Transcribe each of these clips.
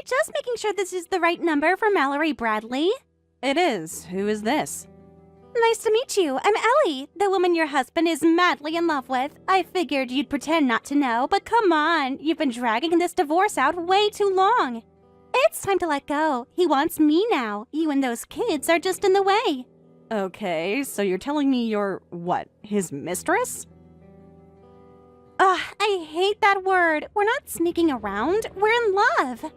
just making sure this is the right number for Mallory Bradley. It is. Who is this? Nice to meet you. I'm Ellie, the woman your husband is madly in love with. I figured you'd pretend not to know, but come on. You've been dragging this divorce out way too long. It's time to let go. He wants me now. You and those kids are just in the way. Okay, so you're telling me you're, what, his mistress? Ugh, I hate that word. We're not sneaking around. We're in love.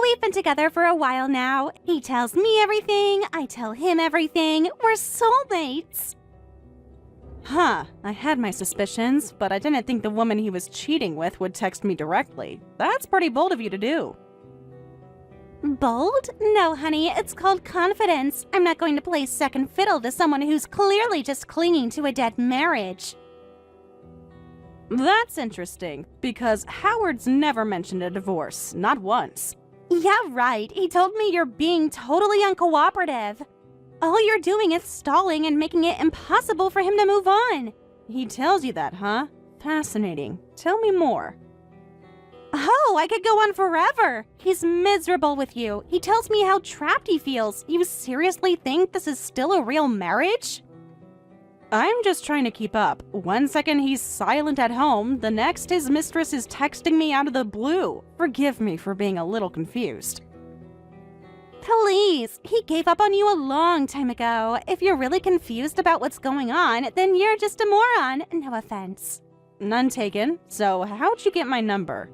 We've been together for a while now. He tells me everything. I tell him everything. We're soulmates. Huh, I had my suspicions, but I didn't think the woman he was cheating with would text me directly. That's pretty bold of you to do. Bold? No, honey, it's called confidence. I'm not going to play second fiddle to someone who's clearly just clinging to a dead marriage. That's interesting, because Howard's never mentioned a divorce, not once. Yeah, right. He told me you're being totally uncooperative. All you're doing is stalling and making it impossible for him to move on. He tells you that, huh? Fascinating. Tell me more. Oh, I could go on forever. He's miserable with you. He tells me how trapped he feels. You seriously think this is still a real marriage? I'm just trying to keep up. One second he's silent at home, the next his mistress is texting me out of the blue. Forgive me for being a little confused. Please, he gave up on you a long time ago. If you're really confused about what's going on, then you're just a moron. No offense. None taken. So how'd you get my number?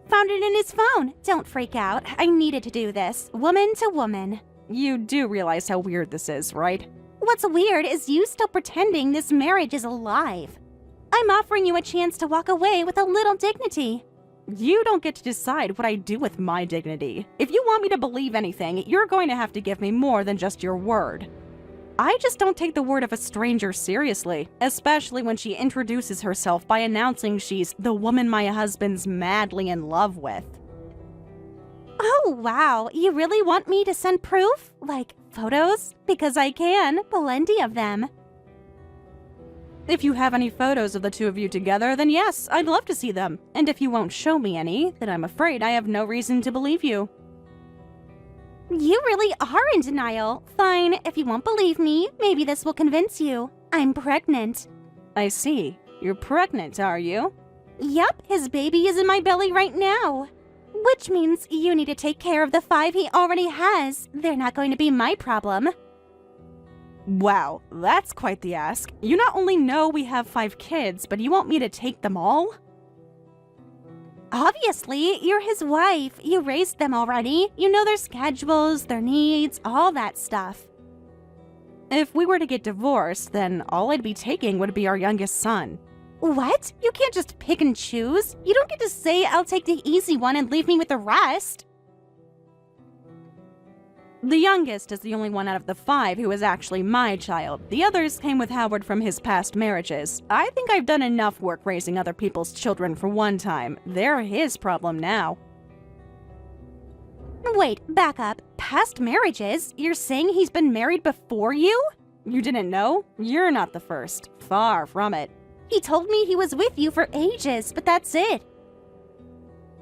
Found it in his phone. Don't freak out. I needed to do this. Woman to woman. You do realize how weird this is, right? What's weird is you still pretending this marriage is alive. I'm offering you a chance to walk away with a little dignity. You don't get to decide what I do with my dignity. If you want me to believe anything, you're going to have to give me more than just your word. I just don't take the word of a stranger seriously, especially when she introduces herself by announcing she's the woman my husband's madly in love with. Oh, wow. You really want me to send proof? Like photos? Because I can. Plenty of them. If you have any photos of the two of you together, then yes, I'd love to see them. And if you won't show me any, then I'm afraid I have no reason to believe you. You really are in denial. Fine, if you won't believe me, maybe this will convince you. I'm pregnant. I see. You're pregnant, are you? Yup, his baby is in my belly right now. Which means you need to take care of the 5 he already has. They're not going to be my problem. Wow, that's quite the ask. You not only know we have 5 kids, but you want me to take them all? Obviously, you're his wife. You raised them already. You know their schedules, their needs, all that stuff. If we were to get divorced, then all I'd be taking would be our youngest son. What? You can't just pick and choose. You don't get to say I'll take the easy one and leave me with the rest. The youngest is the only one out of the 5 who is actually my child. The others came with Howard from his past marriages. I think I've done enough work raising other people's children for one time. They're his problem now. Wait, back up. Past marriages? You're saying he's been married before you? You didn't know? You're not the first. Far from it. He told me he was with you for ages, but that's it.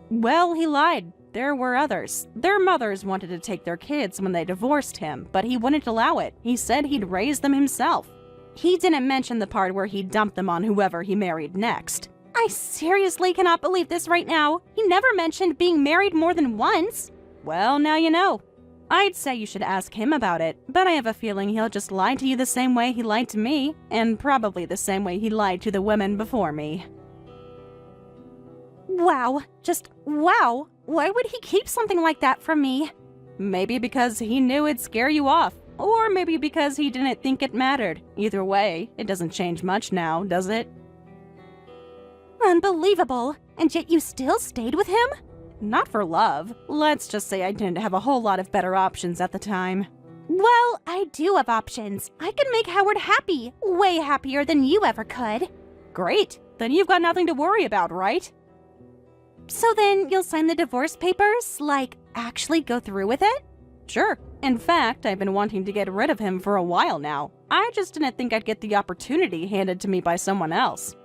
Well, he lied. There were others. Their mothers wanted to take their kids when they divorced him, but he wouldn't allow it. He said he'd raise them himself. He didn't mention the part where he dumped them on whoever he married next. I seriously cannot believe this right now. He never mentioned being married more than once. Well, now you know. I'd say you should ask him about it, but I have a feeling he'll just lie to you the same way he lied to me, and probably the same way he lied to the women before me. Wow. Just wow. Why would he keep something like that from me? Maybe because he knew it'd scare you off, or maybe because he didn't think it mattered. Either way, it doesn't change much now, does it? Unbelievable. And yet you still stayed with him? Not for love. Let's just say I didn't have a whole lot of better options at the time. Well, I do have options. I can make Howard happy. Way happier than you ever could. Great. Then you've got nothing to worry about, right? So then you'll sign the divorce papers? Like, actually go through with it? Sure. In fact, I've been wanting to get rid of him for a while now. I just didn't think I'd get the opportunity handed to me by someone else.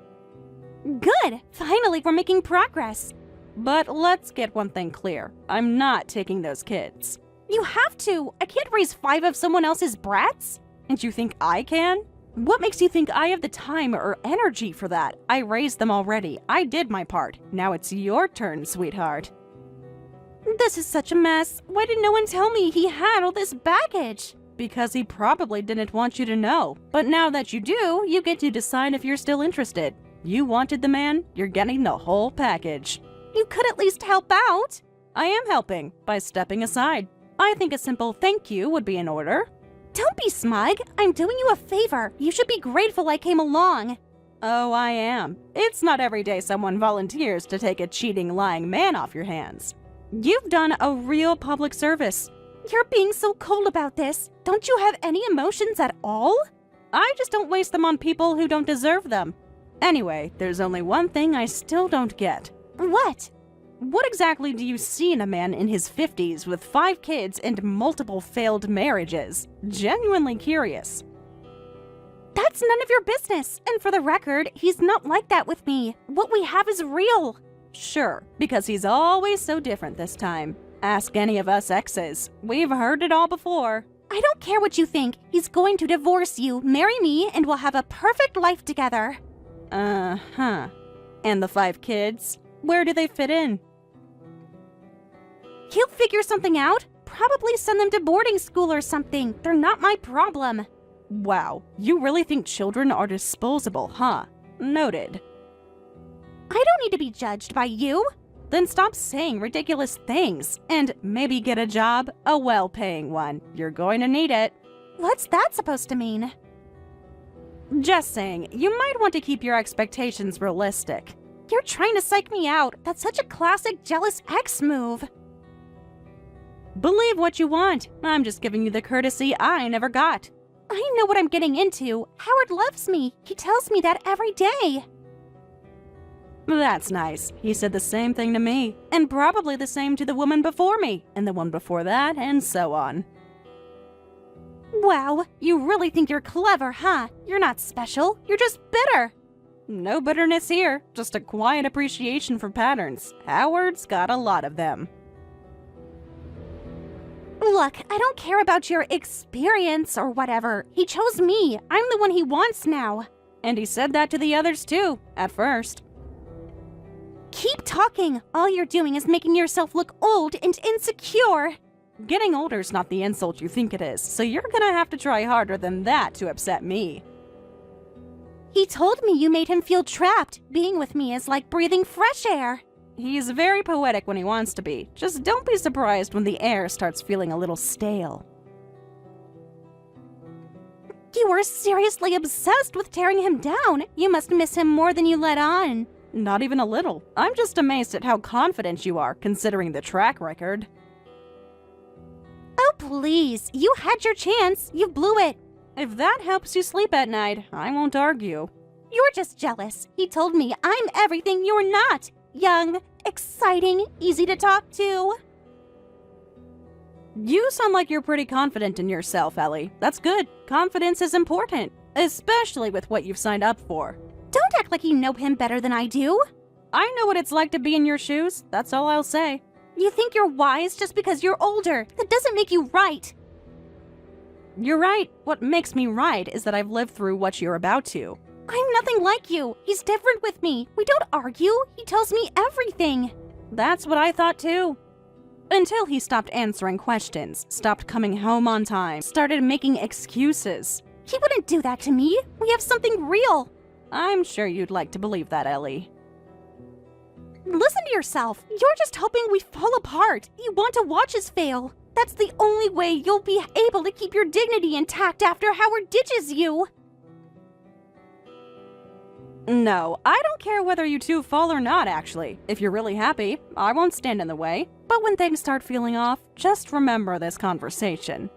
Good! Finally, we're making progress. But let's get one thing clear. I'm not taking those kids. You have to! I can't raise 5 of someone else's brats! And you think I can? What makes you think I have the time or energy for that? I raised them already. I did my part. Now it's your turn, sweetheart. This is such a mess. Why did no one tell me he had all this baggage? Because he probably didn't want you to know. But now that you do, you get to decide if you're still interested. You wanted the man, you're getting the whole package. You could at least help out. I am helping, by stepping aside. I think a simple thank you would be in order. Don't be smug. I'm doing you a favor. You should be grateful I came along. Oh, I am. It's not every day someone volunteers to take a cheating, lying man off your hands. You've done a real public service. You're being so cold about this. Don't you have any emotions at all? I just don't waste them on people who don't deserve them. Anyway, there's only one thing I still don't get. What? What exactly do you see in a man in his 50s with 5 kids and multiple failed marriages? Genuinely curious. That's none of your business. And for the record, he's not like that with me. What we have is real. Sure, because he's always so different this time. Ask any of us exes. We've heard it all before. I don't care what you think. He's going to divorce you, marry me, and we'll have a perfect life together. Uh-huh. And the 5 kids? Where do they fit in? He'll figure something out. Probably send them to boarding school or something. They're not my problem. Wow, you really think children are disposable, huh? Noted. I don't need to be judged by you. Then stop saying ridiculous things and maybe get a job, a well-paying one. You're going to need it. What's that supposed to mean? Just saying, you might want to keep your expectations realistic. You're trying to psych me out. That's such a classic jealous ex move. Believe what you want. I'm just giving you the courtesy I never got. I know what I'm getting into. Howard loves me. He tells me that every day. That's nice. He said the same thing to me, and probably the same to the woman before me, and the one before that, and so on. Wow, you really think you're clever, huh? You're not special. You're just bitter. No bitterness here, just a quiet appreciation for patterns. Howard's got a lot of them. Look, I don't care about your experience or whatever. He chose me. I'm the one he wants now. And he said that to the others too, at first. Keep talking. All you're doing is making yourself look old and insecure. Getting older's not the insult you think it is, so you're gonna have to try harder than that to upset me. He told me you made him feel trapped. Being with me is like breathing fresh air. He's very poetic when he wants to be. Just don't be surprised when the air starts feeling a little stale. You were seriously obsessed with tearing him down. You must miss him more than you let on. Not even a little. I'm just amazed at how confident you are, considering the track record. Oh, please. You had your chance. You blew it. If that helps you sleep at night, I won't argue. You're just jealous. He told me I'm everything you're not. Young, exciting, easy to talk to. You sound like you're pretty confident in yourself, Ellie. That's good. Confidence is important, especially with what you've signed up for. Don't act like you know him better than I do. I know what it's like to be in your shoes. That's all I'll say. You think you're wise just because you're older. That doesn't make you right. You're right. What makes me right is that I've lived through what you're about to. I'm nothing like you. He's different with me. We don't argue. He tells me everything. That's what I thought too. Until he stopped answering questions, stopped coming home on time, started making excuses. He wouldn't do that to me. We have something real. I'm sure you'd like to believe that, Ellie. Listen to yourself. You're just hoping we fall apart. You want to watch us fail. That's the only way you'll be able to keep your dignity intact after Howard ditches you. No, I don't care whether you two fall or not, actually. If you're really happy, I won't stand in the way. But when things start feeling off, just remember this conversation.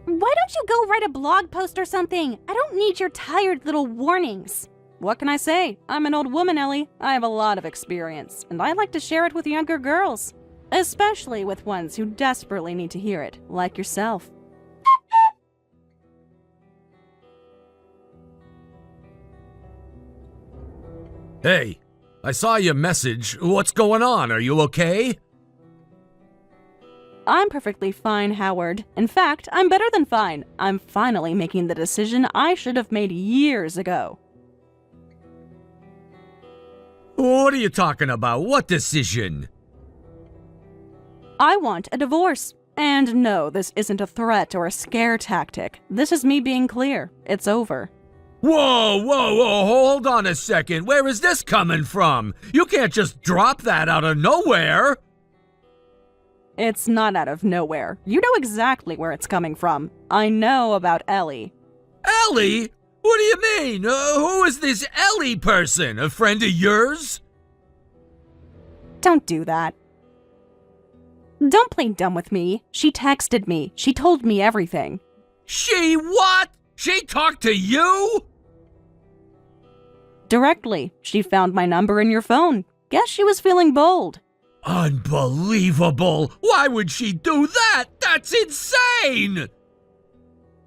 Why don't you go write a blog post or something? I don't need your tired little warnings. What can I say? I'm an old woman, Ellie. I have a lot of experience, and I like to share it with younger girls. Especially with ones who desperately need to hear it, like yourself. Hey, I saw your message. What's going on? Are you okay? I'm perfectly fine, Howard. In fact, I'm better than fine. I'm finally making the decision I should have made years ago. What are you talking about? What decision? I want a divorce. And no, this isn't a threat or a scare tactic. This is me being clear. It's over. Whoa, hold on a second. Where is this coming from? You can't just drop that out of nowhere. It's not out of nowhere. You know exactly where it's coming from. I know about Ellie. Ellie? What do you mean? Who is this Ellie person? A friend of yours? Don't do that. Don't play dumb with me. She texted me. She told me everything. She what? She talked to you? Directly. She found my number in your phone. Guess she was feeling bold. Unbelievable! Why would she do that? That's insane!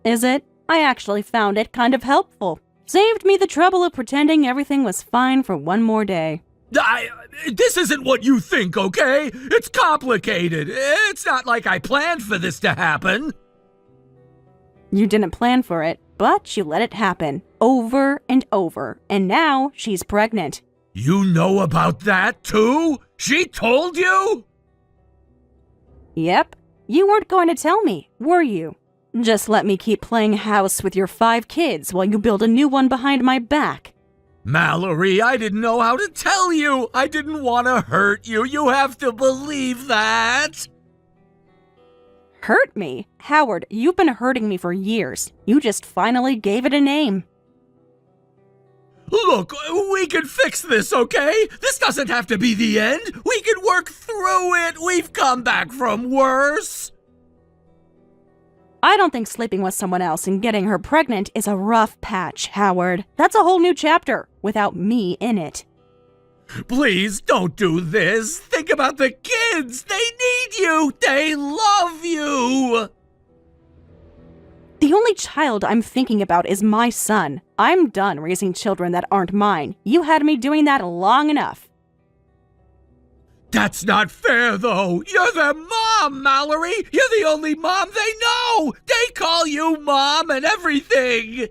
Is it? I actually found it kind of helpful. Saved me the trouble of pretending everything was fine for one more day. This isn't what you think, okay? It's complicated. It's not like I planned for this to happen. You didn't plan for it, but you let it happen. Over and over. And now she's pregnant. You know about that, too? She told you? Yep. You weren't going to tell me, were you? Just let me keep playing house with your 5 kids while you build a new one behind my back. Mallory, I didn't know how to tell you. I didn't want to hurt you. You have to believe that. Hurt me? Howard, you've been hurting me for years. You just finally gave it a name. Look, we can fix this, okay? This doesn't have to be the end. We can work through it. We've come back from worse. I don't think sleeping with someone else and getting her pregnant is a rough patch, Howard. That's a whole new chapter, without me in it. Please don't do this. Think about the kids. They need you. They love you. The only child I'm thinking about is my son. I'm done raising children that aren't mine. You had me doing that long enough. That's not fair, though. You're their mom, Mallory. You're the only mom they know. They call you mom and everything.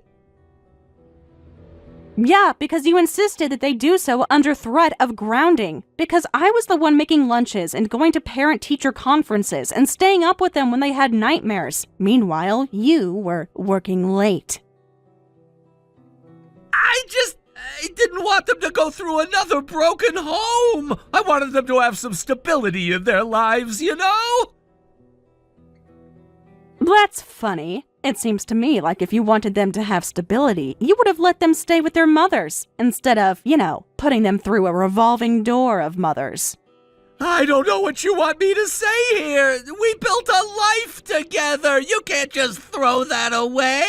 Yeah, because you insisted that they do so under threat of grounding. Because I was the one making lunches and going to parent-teacher conferences and staying up with them when they had nightmares. Meanwhile, you were working late. I didn't want them to go through another broken home. I wanted them to have some stability in their lives, you know? That's funny. It seems to me like if you wanted them to have stability, you would have let them stay with their mothers, instead of, putting them through a revolving door of mothers. I don't know what you want me to say here. We built a life together. You can't just throw that away.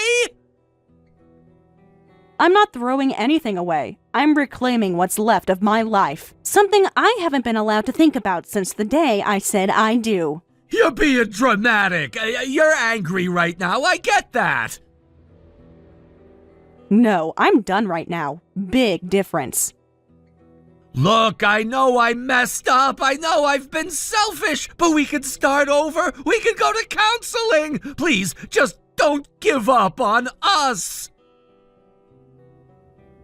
I'm not throwing anything away. I'm reclaiming what's left of my life. Something I haven't been allowed to think about since the day I said I do. You're being dramatic. You're angry right now. I get that. No, I'm done right now. Big difference. Look, I know I messed up. I know I've been selfish, but we can start over. We can go to counseling. Please, just don't give up on us.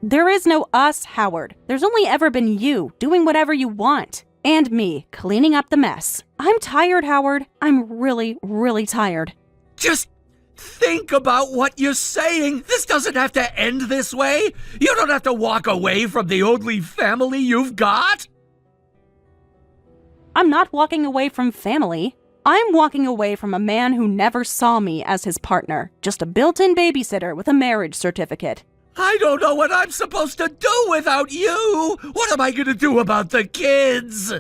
There is no us, Howard. There's only ever been you doing whatever you want. And me cleaning up the mess. I'm tired, Howard. I'm really, really tired. Just think about what you're saying. This doesn't have to end this way. You don't have to walk away from the only family you've got. I'm not walking away from family. I'm walking away from a man who never saw me as his partner. Just a built-in babysitter with a marriage certificate. I don't know what I'm supposed to do without you. What am I going to do about the kids?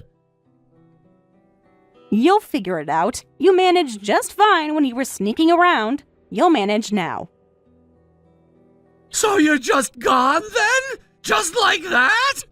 You'll figure it out. You managed just fine when you were sneaking around. You'll manage now. So you're just gone then? Just like that?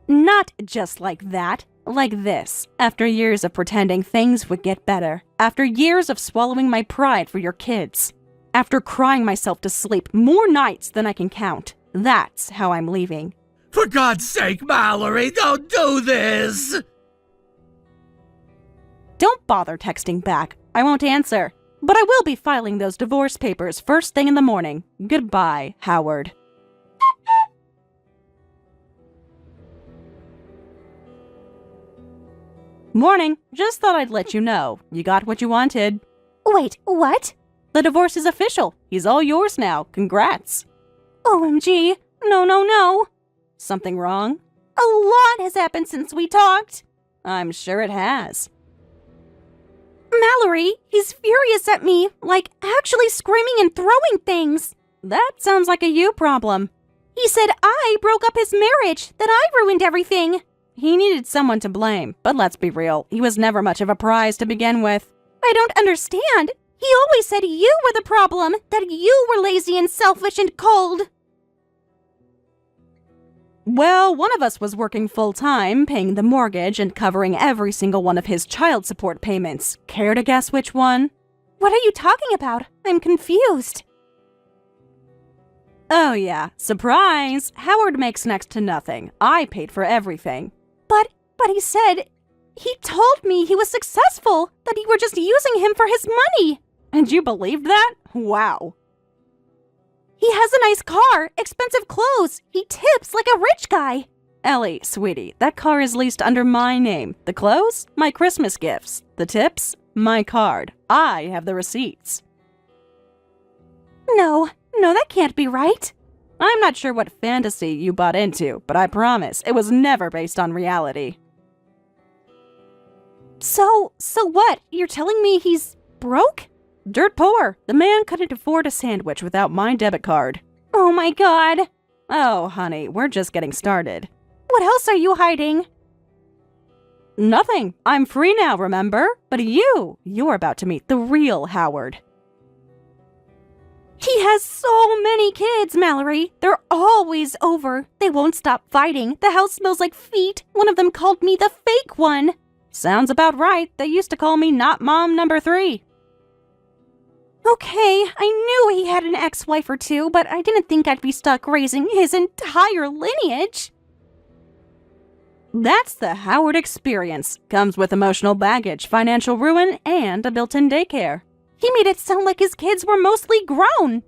Not just like that. Like this. After years of pretending things would get better. After years of swallowing my pride for your kids. After crying myself to sleep more nights than I can count. That's how I'm leaving. For God's sake, Mallory, don't do this! Don't bother texting back. I won't answer. But I will be filing those divorce papers first thing in the morning. Goodbye, Howard. Morning. Just thought I'd let you know. You got what you wanted. Wait, what? The divorce is official. He's all yours now. Congrats. OMG. No. Something wrong? A lot has happened since we talked. I'm sure it has. Mallory, he's furious at me, like actually screaming and throwing things. That sounds like a you problem. He said I broke up his marriage, that I ruined everything. He needed someone to blame, but let's be real, he was never much of a prize to begin with. I don't understand. He always said you were the problem, that you were lazy and selfish and cold. Well, one of us was working full-time, paying the mortgage and covering every single one of his child support payments. Care to guess which one? What are you talking about? I'm confused. Oh yeah, surprise! Howard makes next to nothing. I paid for everything. But he told me he was successful, that you were just using him for his money. And you believed that? Wow. He has a nice car, expensive clothes. He tips like a rich guy. Ellie, sweetie, that car is leased under my name. The clothes? My Christmas gifts. The tips? My card. I have the receipts. No, that can't be right. I'm not sure what fantasy you bought into, but I promise it was never based on reality. So what? You're telling me he's broke? Dirt poor. The man couldn't afford a sandwich without my debit card. Oh my God. Oh, honey, we're just getting started. What else are you hiding? Nothing. I'm free now, remember? But you're about to meet the real Howard. He has so many kids, Mallory. They're always over. They won't stop fighting. The house smells like feet. One of them called me the fake one. Sounds about right. They used to call me not mom number 3. Okay, I knew he had an ex-wife or two, but I didn't think I'd be stuck raising his entire lineage. That's the Howard experience. Comes with emotional baggage, financial ruin, and a built-in daycare. He made it sound like his kids were mostly grown.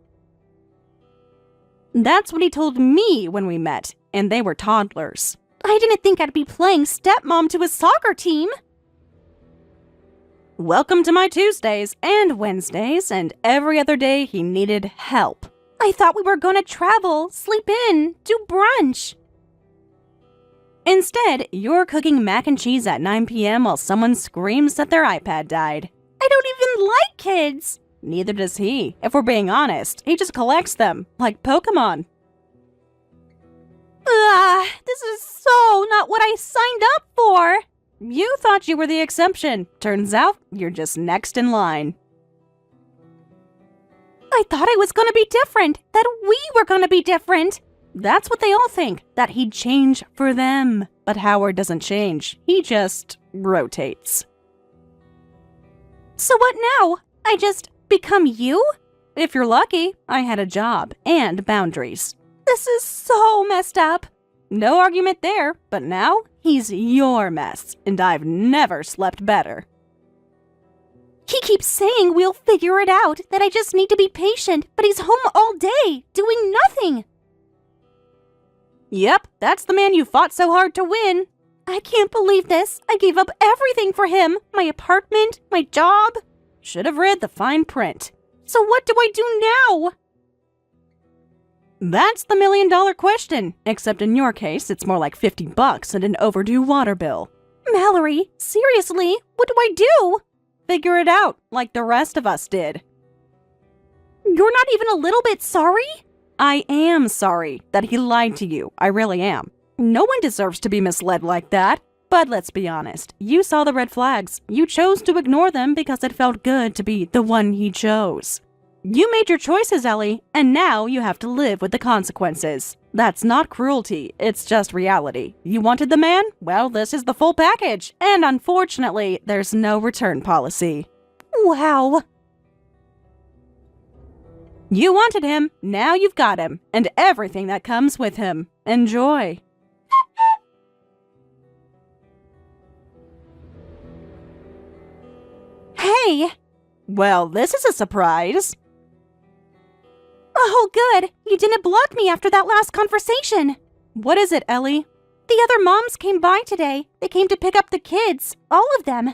That's what he told me when we met, and they were toddlers. I didn't think I'd be playing stepmom to his soccer team. Welcome to my Tuesdays and Wednesdays and every other day he needed help. I thought we were gonna travel, sleep in, do brunch. Instead, you're cooking mac and cheese at 9 p.m. while someone screams that their iPad died. I don't even like kids. Neither does he. If we're being honest, he just collects them, like Pokemon. This is so not what I signed up for. You thought you were the exception. Turns out, you're just next in line. I thought I was gonna be different, that we were gonna be different. That's what they all think, that he'd change for them. But Howard doesn't change. He just rotates. So what now? I just become you? If you're lucky, I had a job and boundaries. This is so messed up. No argument there, but now he's your mess, and I've never slept better. He keeps saying we'll figure it out, that I just need to be patient, but he's home all day, doing nothing. Yep, that's the man you fought so hard to win. I can't believe this. I gave up everything for him. My apartment, my job. Should have read the fine print. So what do I do now? That's the $1,000,000 question. Except in your case, it's more like $50 and an overdue water bill. Mallory, seriously, what do I do? Figure it out, like the rest of us did. You're not even a little bit sorry? I am sorry that he lied to you. I really am. No one deserves to be misled like that. But let's be honest, you saw the red flags. You chose to ignore them because it felt good to be the one he chose. You made your choices, Ellie, and now you have to live with the consequences. That's not cruelty, it's just reality. You wanted the man? Well, this is the full package. And unfortunately, there's no return policy. Wow. You wanted him, now you've got him, and everything that comes with him. Enjoy. Hey! Well, this is a surprise. Oh, good. You didn't block me after that last conversation. What is it, Ellie? The other moms came by today. They came to pick up the kids. All of them.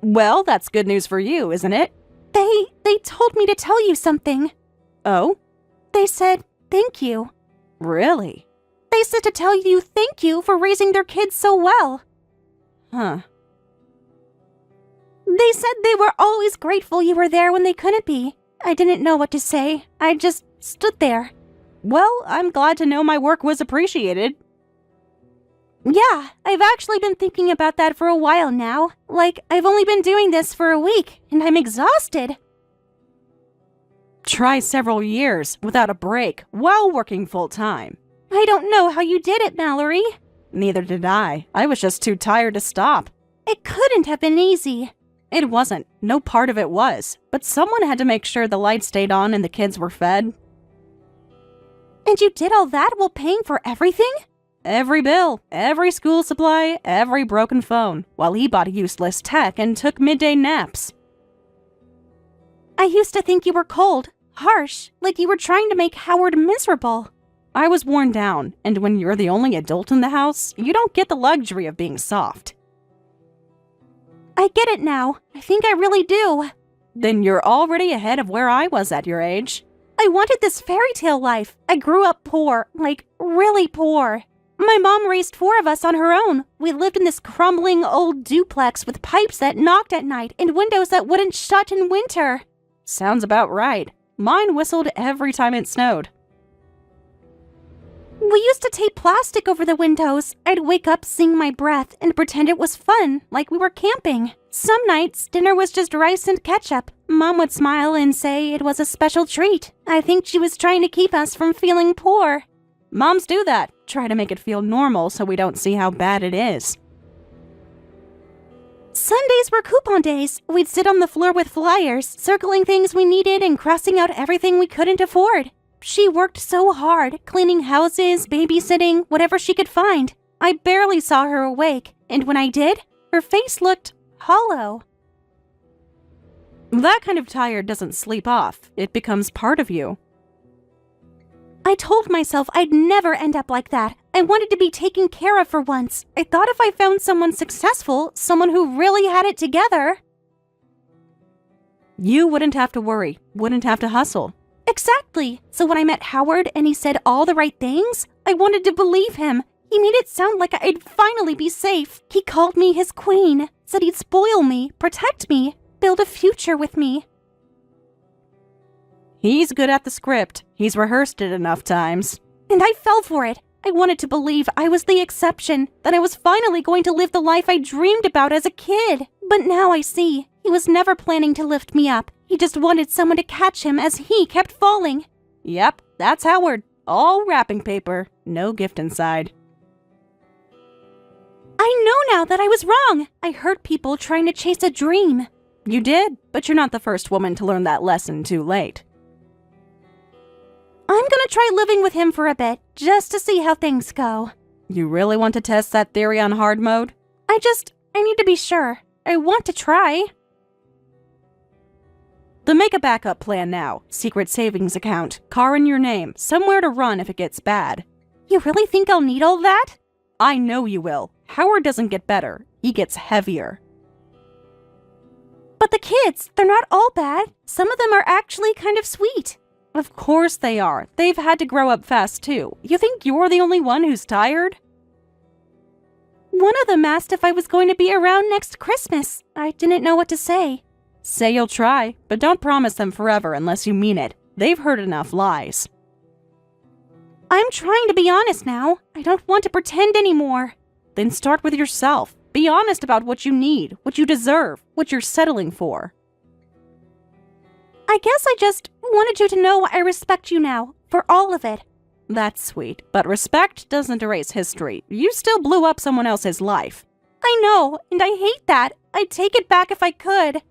Well, that's good news for you, isn't it? They told me to tell you something. Oh? They said thank you. Really? They said to tell you thank you for raising their kids so well. Huh. They said they were always grateful you were there when they couldn't be. I didn't know what to say. I just stood there. Well, I'm glad to know my work was appreciated. Yeah, I've actually been thinking about that for a while now. Like, I've only been doing this for a week, and I'm exhausted. Try several years without a break while working full-time. I don't know how you did it, Mallory. Neither did I. I was just too tired to stop. It couldn't have been easy. It wasn't. No part of it was. But someone had to make sure the lights stayed on and the kids were fed. And you did all that while paying for everything? Every bill, every school supply, every broken phone, while he bought useless tech and took midday naps. I used to think you were cold, harsh, like you were trying to make Howard miserable. I was worn down, and when you're the only adult in the house, you don't get the luxury of being soft. I get it now. I think I really do. Then you're already ahead of where I was at your age. I wanted this fairy tale life. I grew up poor, like really poor. My mom raised 4 of us on her own. We lived in this crumbling old duplex with pipes that knocked at night and windows that wouldn't shut in winter. Sounds about right. Mine whistled every time it snowed. We used to tape plastic over the windows. I'd wake up, sing my breath, and pretend it was fun, like we were camping. Some nights, dinner was just rice and ketchup. Mom would smile and say it was a special treat. I think she was trying to keep us from feeling poor. Moms do that. Try to make it feel normal so we don't see how bad it is. Sundays were coupon days. We'd sit on the floor with flyers, circling things we needed and crossing out everything we couldn't afford. She worked so hard, cleaning houses, babysitting, whatever she could find. I barely saw her awake, and when I did, her face looked hollow. That kind of tired doesn't sleep off. It becomes part of you. I told myself I'd never end up like that. I wanted to be taken care of for once. I thought if I found someone successful, someone who really had it together. You wouldn't have to worry, wouldn't have to hustle. Exactly. So when I met Howard and he said all the right things, I wanted to believe him. He made it sound like I'd finally be safe. He called me his queen, said he'd spoil me, protect me, build a future with me. He's good at the script. He's rehearsed it enough times. And I fell for it. I wanted to believe I was the exception, that I was finally going to live the life I dreamed about as a kid. But now I see, he was never planning to lift me up. He just wanted someone to catch him as he kept falling. Yep, that's Howard. All wrapping paper, no gift inside. I know now that I was wrong. I heard people trying to chase a dream. You did, but you're not the first woman to learn that lesson too late. I'm gonna try living with him for a bit, just to see how things go. You really want to test that theory on hard mode? I need to be sure. I want to try. Then make a backup plan now. Secret savings account, car in your name, somewhere to run if it gets bad. You really think I'll need all that? I know you will. Howard doesn't get better. He gets heavier. But the kids, they're not all bad. Some of them are actually kind of sweet. Of course they are. They've had to grow up fast too. You think you're the only one who's tired? One of them asked if I was going to be around next Christmas. I didn't know what to say. Say you'll try, but don't promise them forever unless you mean it. They've heard enough lies. I'm trying to be honest now. I don't want to pretend anymore. Then start with yourself. Be honest about what you need, what you deserve, what you're settling for. I guess I just wanted you to know I respect you now, for all of it. That's sweet, but respect doesn't erase history. You still blew up someone else's life. I know, and I hate that. I'd take it back if I could.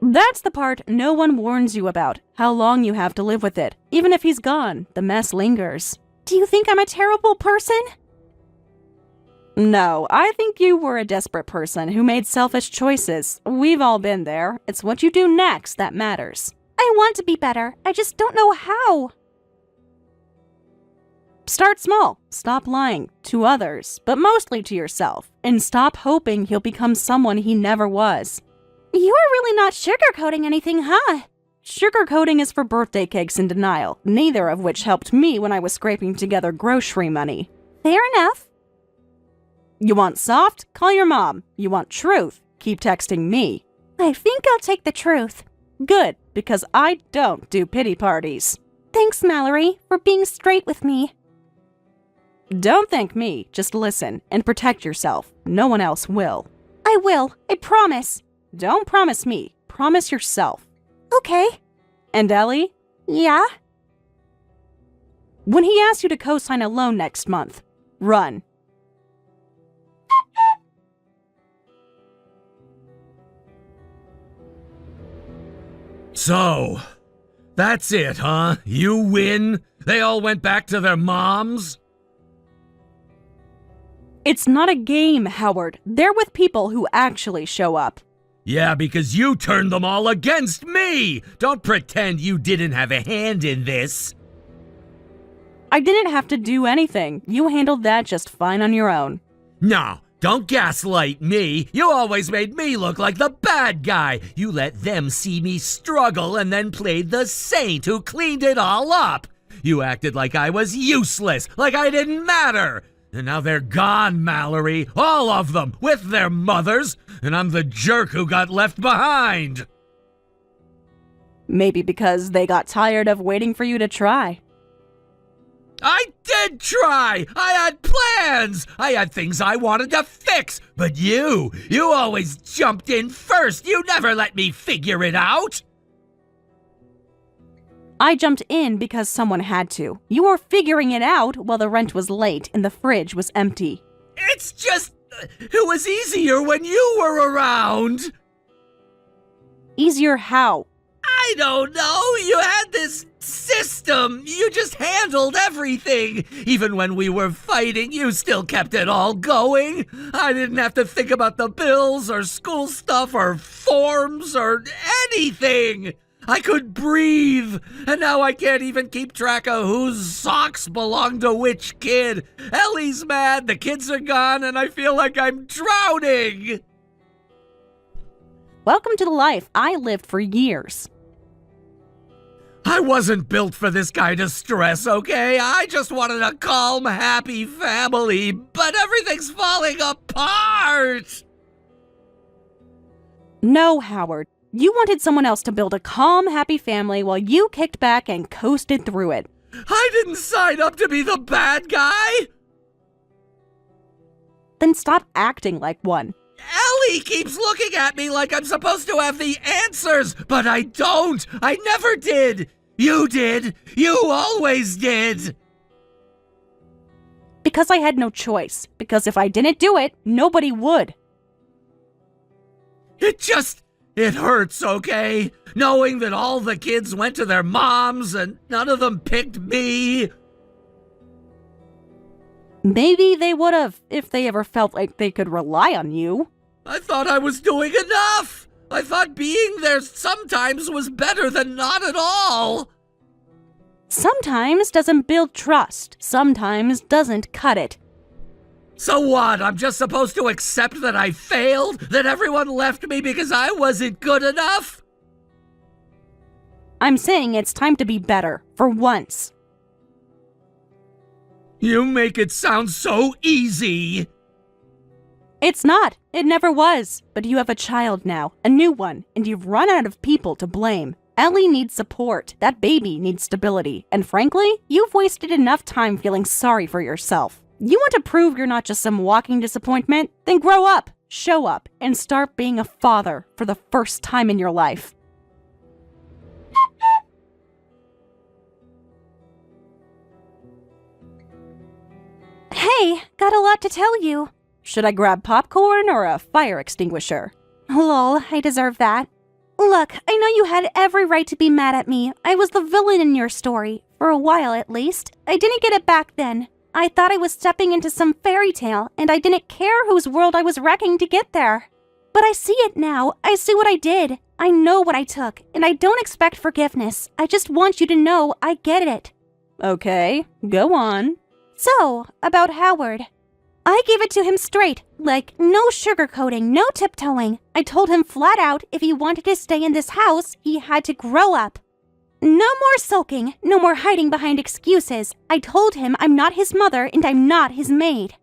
That's the part no one warns you about, how long you have to live with it. Even if he's gone, the mess lingers. Do you think I'm a terrible person? No, I think you were a desperate person who made selfish choices. We've all been there. It's what you do next that matters. I want to be better. I just don't know how. Start small. Stop lying to others, but mostly to yourself. And stop hoping he'll become someone he never was. You're really not sugarcoating anything, huh? Sugarcoating is for birthday cakes and denial, neither of which helped me when I was scraping together grocery money. Fair enough. You want soft? Call your mom. You want truth? Keep texting me. I think I'll take the truth. Good, because I don't do pity parties. Thanks, Mallory, for being straight with me. Don't thank me, just listen and protect yourself. No one else will. I will, I promise. Don't promise me, promise yourself. Okay. And Ellie? Yeah? When he asks you to co-sign a loan next month, run. So, that's it, huh? You win? They all went back to their moms? It's not a game, Howard. They're with people who actually show up. Yeah, because you turned them all against me! Don't pretend you didn't have a hand in this. I didn't have to do anything. You handled that just fine on your own. No, don't gaslight me. You always made me look like the bad guy. You let them see me struggle and then played the saint who cleaned it all up. You acted like I was useless, like I didn't matter. And now they're gone, Mallory. All of them, with their mothers. And I'm the jerk who got left behind. Maybe because they got tired of waiting for you to try. I did try! I had plans! I had things I wanted to fix! But you always jumped in first! You never let me figure it out! I jumped in because someone had to. You were figuring it out while the rent was late and the fridge was empty. It's just... it was easier when you were around! Easier how? I don't know. You had this system. You just handled everything. Even when we were fighting, you still kept it all going. I didn't have to think about the bills or school stuff or forms or anything. I could breathe. And now I can't even keep track of whose socks belong to which kid. Ellie's mad, the kids are gone, and I feel like I'm drowning. Welcome to the life I lived for years. I wasn't built for this kind of stress, okay? I just wanted a calm, happy family, but everything's falling apart! No, Howard. You wanted someone else to build a calm, happy family while you kicked back and coasted through it. I didn't sign up to be the bad guy! Then stop acting like one. Ellie keeps looking at me like I'm supposed to have the answers, but I don't! I never did! You did! You always did! Because I had no choice. Because if I didn't do it, nobody would. It hurts, okay? Knowing that all the kids went to their moms and none of them picked me. Maybe they would have if they ever felt like they could rely on you. I thought I was doing enough. I thought being there sometimes was better than not at all. Sometimes doesn't build trust. Sometimes doesn't cut it. So what? I'm just supposed to accept that I failed? That everyone left me because I wasn't good enough? I'm saying it's time to be better, for once. You make it sound so easy. It's not. It never was. But you have a child now, a new one, and you've run out of people to blame. Ellie needs support. That baby needs stability. And frankly, you've wasted enough time feeling sorry for yourself. You want to prove you're not just some walking disappointment? Then grow up, show up, and start being a father for the first time in your life. Hey, got a lot to tell you. Should I grab popcorn or a fire extinguisher? Lol, I deserve that. Look, I know you had every right to be mad at me. I was the villain in your story. For a while, at least. I didn't get it back then. I thought I was stepping into some fairy tale, and I didn't care whose world I was wrecking to get there. But I see it now. I see what I did. I know what I took, and I don't expect forgiveness. I just want you to know I get it. Okay, go on. So, about Howard. I gave it to him straight, like no sugarcoating, no tiptoeing. I told him flat out if he wanted to stay in this house, he had to grow up. No more sulking, no more hiding behind excuses. I told him I'm not his mother and I'm not his maid.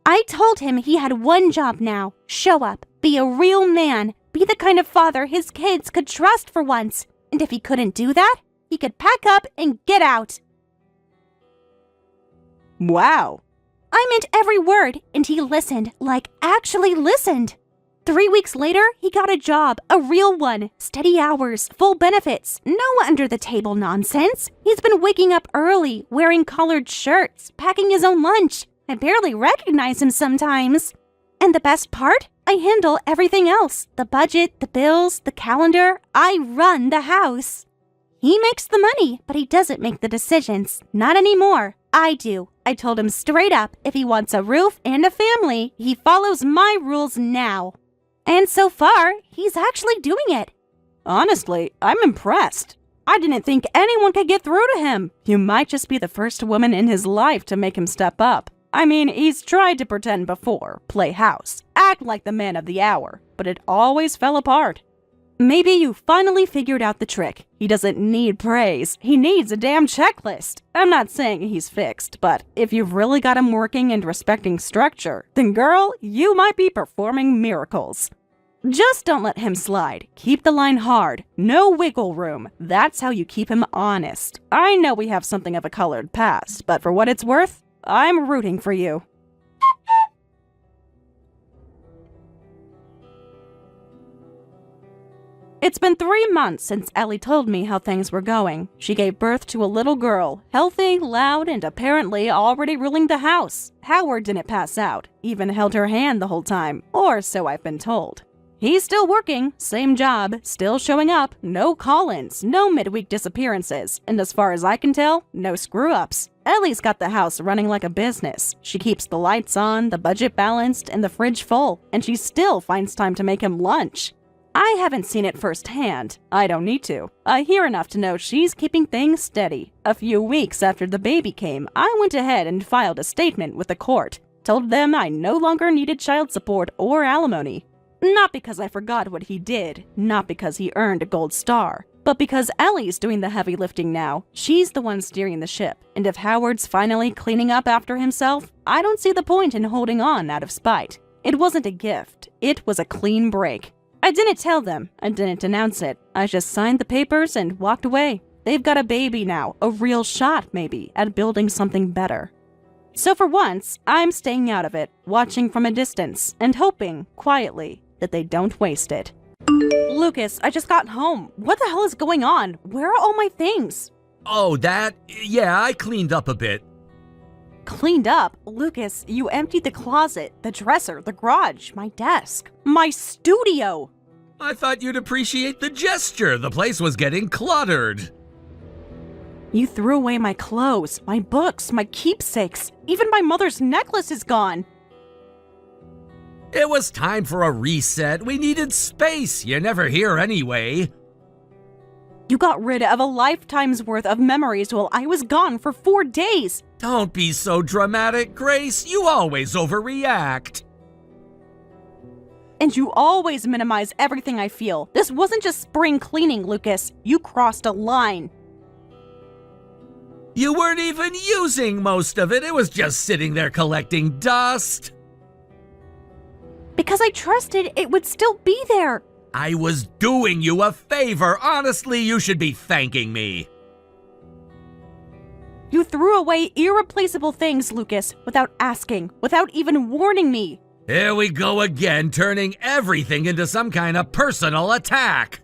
I told him he had one job now. Show up, be a real man, be the kind of father his kids could trust for once. And if he couldn't do that, he could pack up and get out. Wow. I meant every word, and he listened, like actually listened. 3 weeks later, he got a job, a real one, steady hours, full benefits, no under-the-table nonsense. He's been waking up early, wearing collared shirts, packing his own lunch. I barely recognize him sometimes. And the best part? I handle everything else. The budget, the bills, the calendar. I run the house. He makes the money, but he doesn't make the decisions. Not anymore. I do. I told him straight up, if he wants a roof and a family, he follows my rules now. And so far, he's actually doing it. Honestly, I'm impressed. I didn't think anyone could get through to him. You might just be the first woman in his life to make him step up. I mean, he's tried to pretend before, play house, act like the man of the hour, but it always fell apart. Maybe you finally figured out the trick. He doesn't need praise. He needs a damn checklist. I'm not saying he's fixed, but if you've really got him working and respecting structure, then girl, you might be performing miracles. Just don't let him slide. Keep the line hard. No wiggle room. That's how you keep him honest. I know we have something of a colored past, but for what it's worth, I'm rooting for you. It's been 3 months since Ellie told me how things were going. She gave birth to a little girl, healthy, loud, and apparently already ruling the house. Howard didn't pass out, even held her hand the whole time, or so I've been told. He's still working, same job, still showing up, no call-ins, no midweek disappearances, and as far as I can tell, no screw-ups. Ellie's got the house running like a business. She keeps the lights on, the budget balanced, and the fridge full, and she still finds time to make him lunch. I haven't seen it firsthand. I don't need to. I hear enough to know she's keeping things steady. A few weeks after the baby came, I went ahead and filed a statement with the court. Told them I no longer needed child support or alimony. Not because I forgot what he did, not because he earned a gold star, but because Ellie's doing the heavy lifting now. She's the one steering the ship, and if Howard's finally cleaning up after himself, I don't see the point in holding on out of spite. It wasn't a gift. It was a clean break. I didn't tell them. I didn't announce it. I just signed the papers and walked away. They've got a baby now, a real shot, maybe, at building something better. So for once, I'm staying out of it, watching from a distance, and hoping, quietly, that they don't waste it. Lucas, I just got home. What the hell is going on? Where are all my things? Oh, that? Yeah, I cleaned up a bit. Cleaned up? Lucas, you emptied the closet, the dresser, the garage, my desk, my studio. I thought you'd appreciate the gesture. The place was getting cluttered. You threw away my clothes, my books, my keepsakes. Even my mother's necklace is gone. It was time for a reset. We needed space. You're never here anyway. You got rid of a lifetime's worth of memories while I was gone for 4 days. Don't be so dramatic, Grace. You always overreact. And you always minimize everything I feel. This wasn't just spring cleaning, Lucas. You crossed a line. You weren't even using most of it. It was just sitting there collecting dust. Because I trusted it would still be there. I was doing you a favor. Honestly, you should be thanking me. You threw away irreplaceable things, Lucas, without asking, without even warning me. Here we go again, turning everything into some kind of personal attack.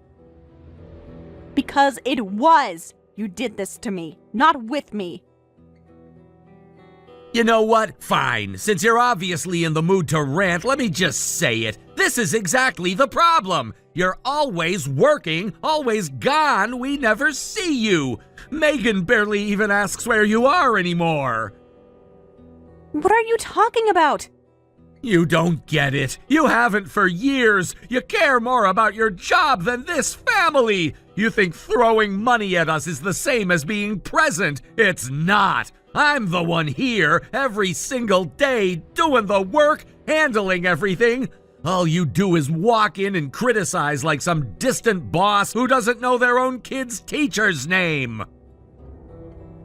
Because it was. You did this to me, not with me. You know what? Fine. Since you're obviously in the mood to rant, let me just say it. This is exactly the problem. You're always working, always gone. We never see you. Megan barely even asks where you are anymore. What are you talking about? You don't get it. You haven't for years. You care more about your job than this family. You think throwing money at us is the same as being present. It's not. I'm the one here every single day, doing the work, handling everything. All you do is walk in and criticize like some distant boss who doesn't know their own kid's teacher's name.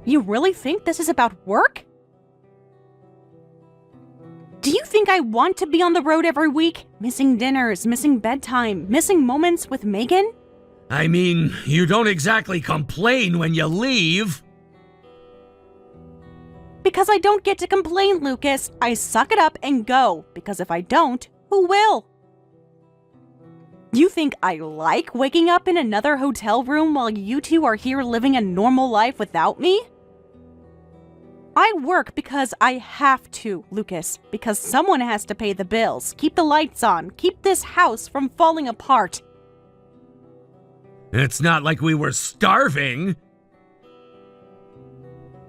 You really think this is about work? Do you think I want to be on the road every week? Missing dinners, missing bedtime, missing moments with Megan? I mean, you don't exactly complain when you leave. Because I don't get to complain, Lucas. I suck it up and go. Because if I don't, who will? You think I like waking up in another hotel room while you two are here living a normal life without me? I work because I have to, Lucas. Because someone has to pay the bills, keep the lights on, keep this house from falling apart. It's not like we were starving.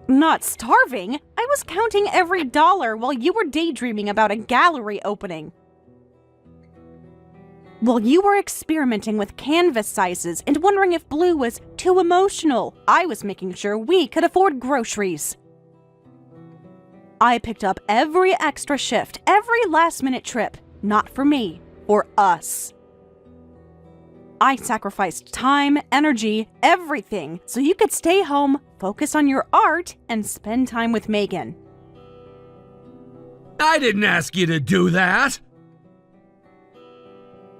Not starving? I was counting every dollar while you were daydreaming about a gallery opening. While you were experimenting with canvas sizes and wondering if blue was too emotional, I was making sure we could afford groceries. I picked up every extra shift, every last-minute trip. Not for me, for us. I sacrificed time, energy, everything, so you could stay home, focus on your art, and spend time with Megan. I didn't ask you to do that.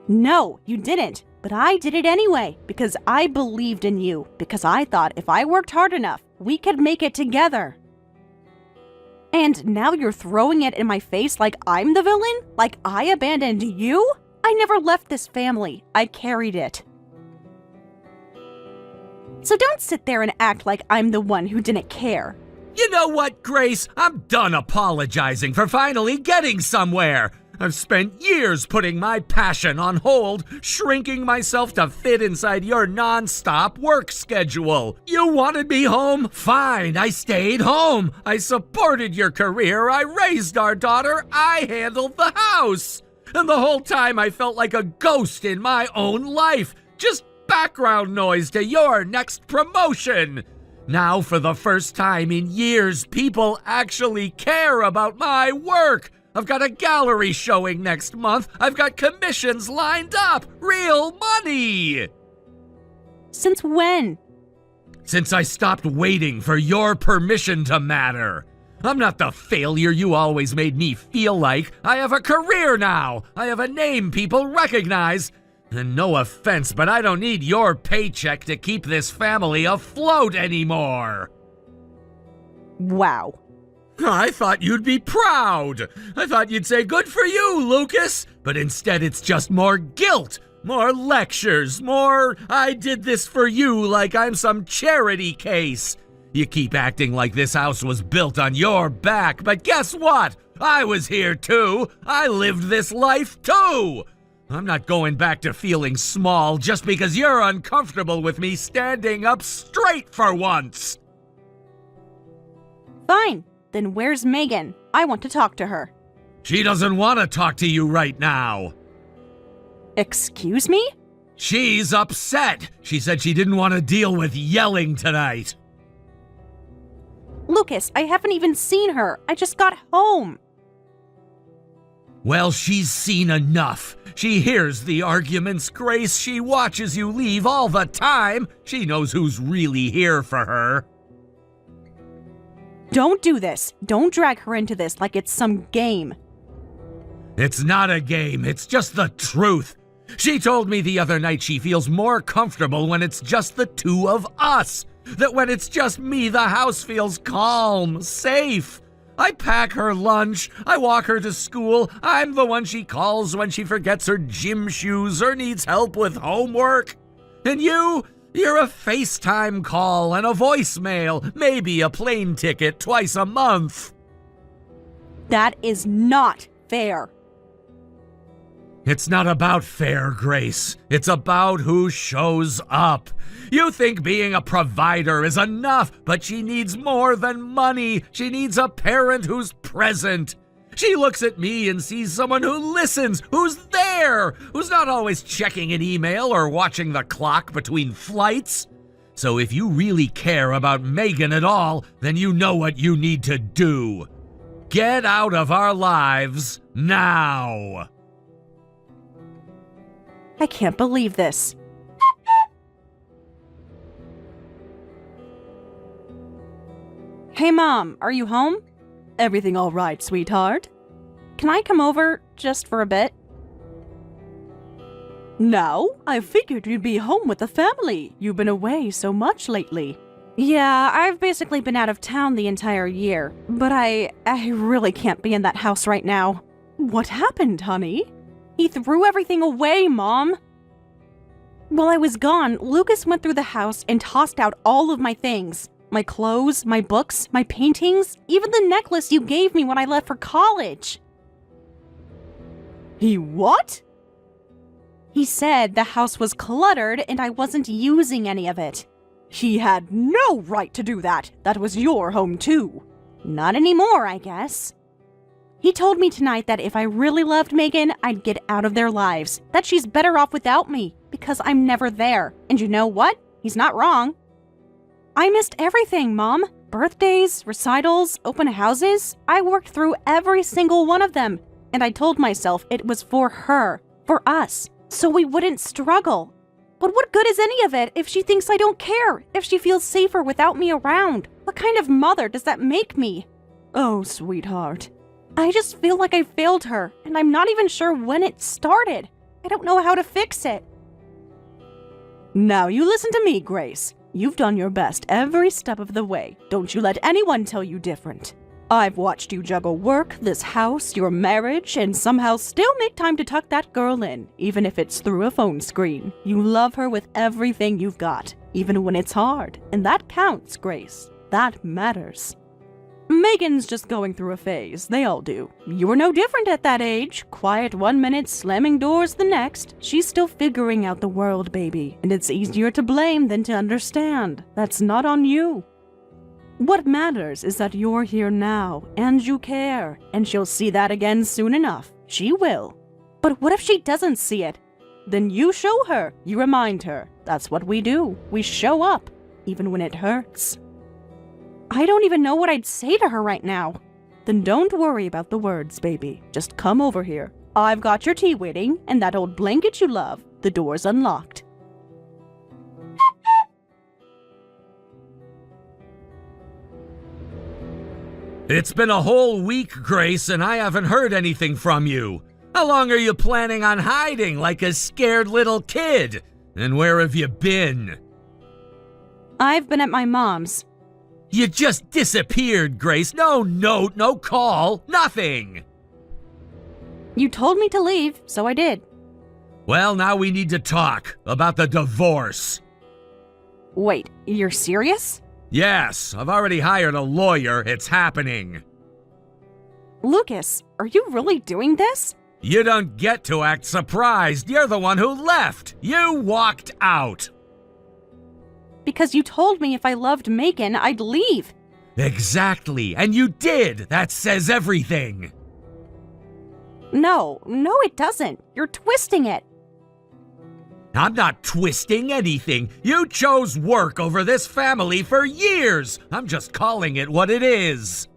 No, you didn't. But I did it anyway, because I believed in you, because I thought if I worked hard enough, we could make it together. And now you're throwing it in my face like I'm the villain? Like I abandoned you? I never left this family. I carried it. So don't sit there and act like I'm the one who didn't care. You know what, Grace? I'm done apologizing for finally getting somewhere. I've spent years putting my passion on hold, shrinking myself to fit inside your non-stop work schedule. You wanted me home? Fine, I stayed home. I supported your career. I raised our daughter. I handled the house. And the whole time I felt like a ghost in my own life. Just background noise to your next promotion. Now, for the first time in years, people actually care about my work. I've got a gallery showing next month. I've got commissions lined up. Real money. Since when? Since I stopped waiting for your permission to matter. I'm not the failure you always made me feel like. I have a career now. I have a name people recognize. And no offense, but I don't need your paycheck to keep this family afloat anymore. Wow. I thought you'd be proud. I thought you'd say, good for you, Lucas. But instead it's just more guilt, more lectures, more I did this for you like I'm some charity case. You keep acting like this house was built on your back, but guess what? I was here too. I lived this life too. I'm not going back to feeling small just because you're uncomfortable with me standing up straight for once. Fine. Then where's Megan? I want to talk to her. She doesn't want to talk to you right now. Excuse me? She's upset. She said she didn't want to deal with yelling tonight. Lucas, I haven't even seen her. I just got home. Well, she's seen enough. She hears the arguments, Grace. She watches you leave all the time. She knows who's really here for her. Don't do this. Don't drag her into this like it's some game. It's not a game. It's just the truth. She told me the other night she feels more comfortable when it's just the two of us. That when it's just me, the house feels calm, safe. I pack her lunch. I walk her to school. I'm the one she calls when she forgets her gym shoes or needs help with homework. And you're a FaceTime call and a voicemail, maybe a plane ticket twice a month. That is not fair. It's not about fair, Grace. It's about who shows up. You think being a provider is enough, but she needs more than money. She needs a parent who's present. She looks at me and sees someone who listens, who's there, who's not always checking an email or watching the clock between flights. So if you really care about Megan at all, then you know what you need to do. Get out of our lives now. I can't believe this. Hey, Mom, are you home? Everything all right, sweetheart? Can I come over just for a bit? No, I figured you'd be home with the family. You've been away so much lately. Yeah, I've basically been out of town the entire year, but I really can't be in that house right now. What happened, honey? He threw everything away, Mom. While I was gone, Lucas went through the house and tossed out all of my things. My clothes, my books, my paintings, even the necklace you gave me when I left for college. He what? He said the house was cluttered and I wasn't using any of it. He had no right to do that. That was your home too. Not anymore, I guess. He told me tonight that if I really loved Megan, I'd get out of their lives. That she's better off without me, because I'm never there. And you know what? He's not wrong. I missed everything, Mom. Birthdays, recitals, open houses. I worked through every single one of them. And I told myself it was for her, for us, so we wouldn't struggle. But what good is any of it if she thinks I don't care? If she feels safer without me around? What kind of mother does that make me? Oh, sweetheart. I just feel like I failed her, and I'm not even sure when it started. I don't know how to fix it. Now you listen to me, Grace. You've done your best every step of the way. Don't you let anyone tell you different. I've watched you juggle work, this house, your marriage, and somehow still make time to tuck that girl in, even if it's through a phone screen. You love her with everything you've got, even when it's hard. And that counts, Grace. That matters. Megan's just going through a phase. They all do. You were no different at that age. Quiet one minute, slamming doors the next. She's still figuring out the world, baby. And it's easier to blame than to understand. That's not on you. What matters is that you're here now, and you care. And she'll see that again soon enough. She will. But what if she doesn't see it? Then you show her. You remind her. That's what we do. We show up, even when it hurts. I don't even know what I'd say to her right now. Then don't worry about the words, baby. Just come over here. I've got your tea waiting, and that old blanket you love. The door's unlocked. It's been a whole week, Grace, and I haven't heard anything from you. How long are you planning on hiding like a scared little kid? And where have you been? I've been at my mom's. You just disappeared, Grace. No note, no call, nothing. You told me to leave, so I did. Well, now we need to talk about the divorce. Wait, you're serious? Yes, I've already hired a lawyer. It's happening. Lucas, are you really doing this? You don't get to act surprised. You're the one who left. You walked out. Because you told me if I loved Megan, I'd leave. Exactly, and you did. That says everything. No, it doesn't. You're twisting it. I'm not twisting anything. You chose work over this family for years. I'm just calling it what it is.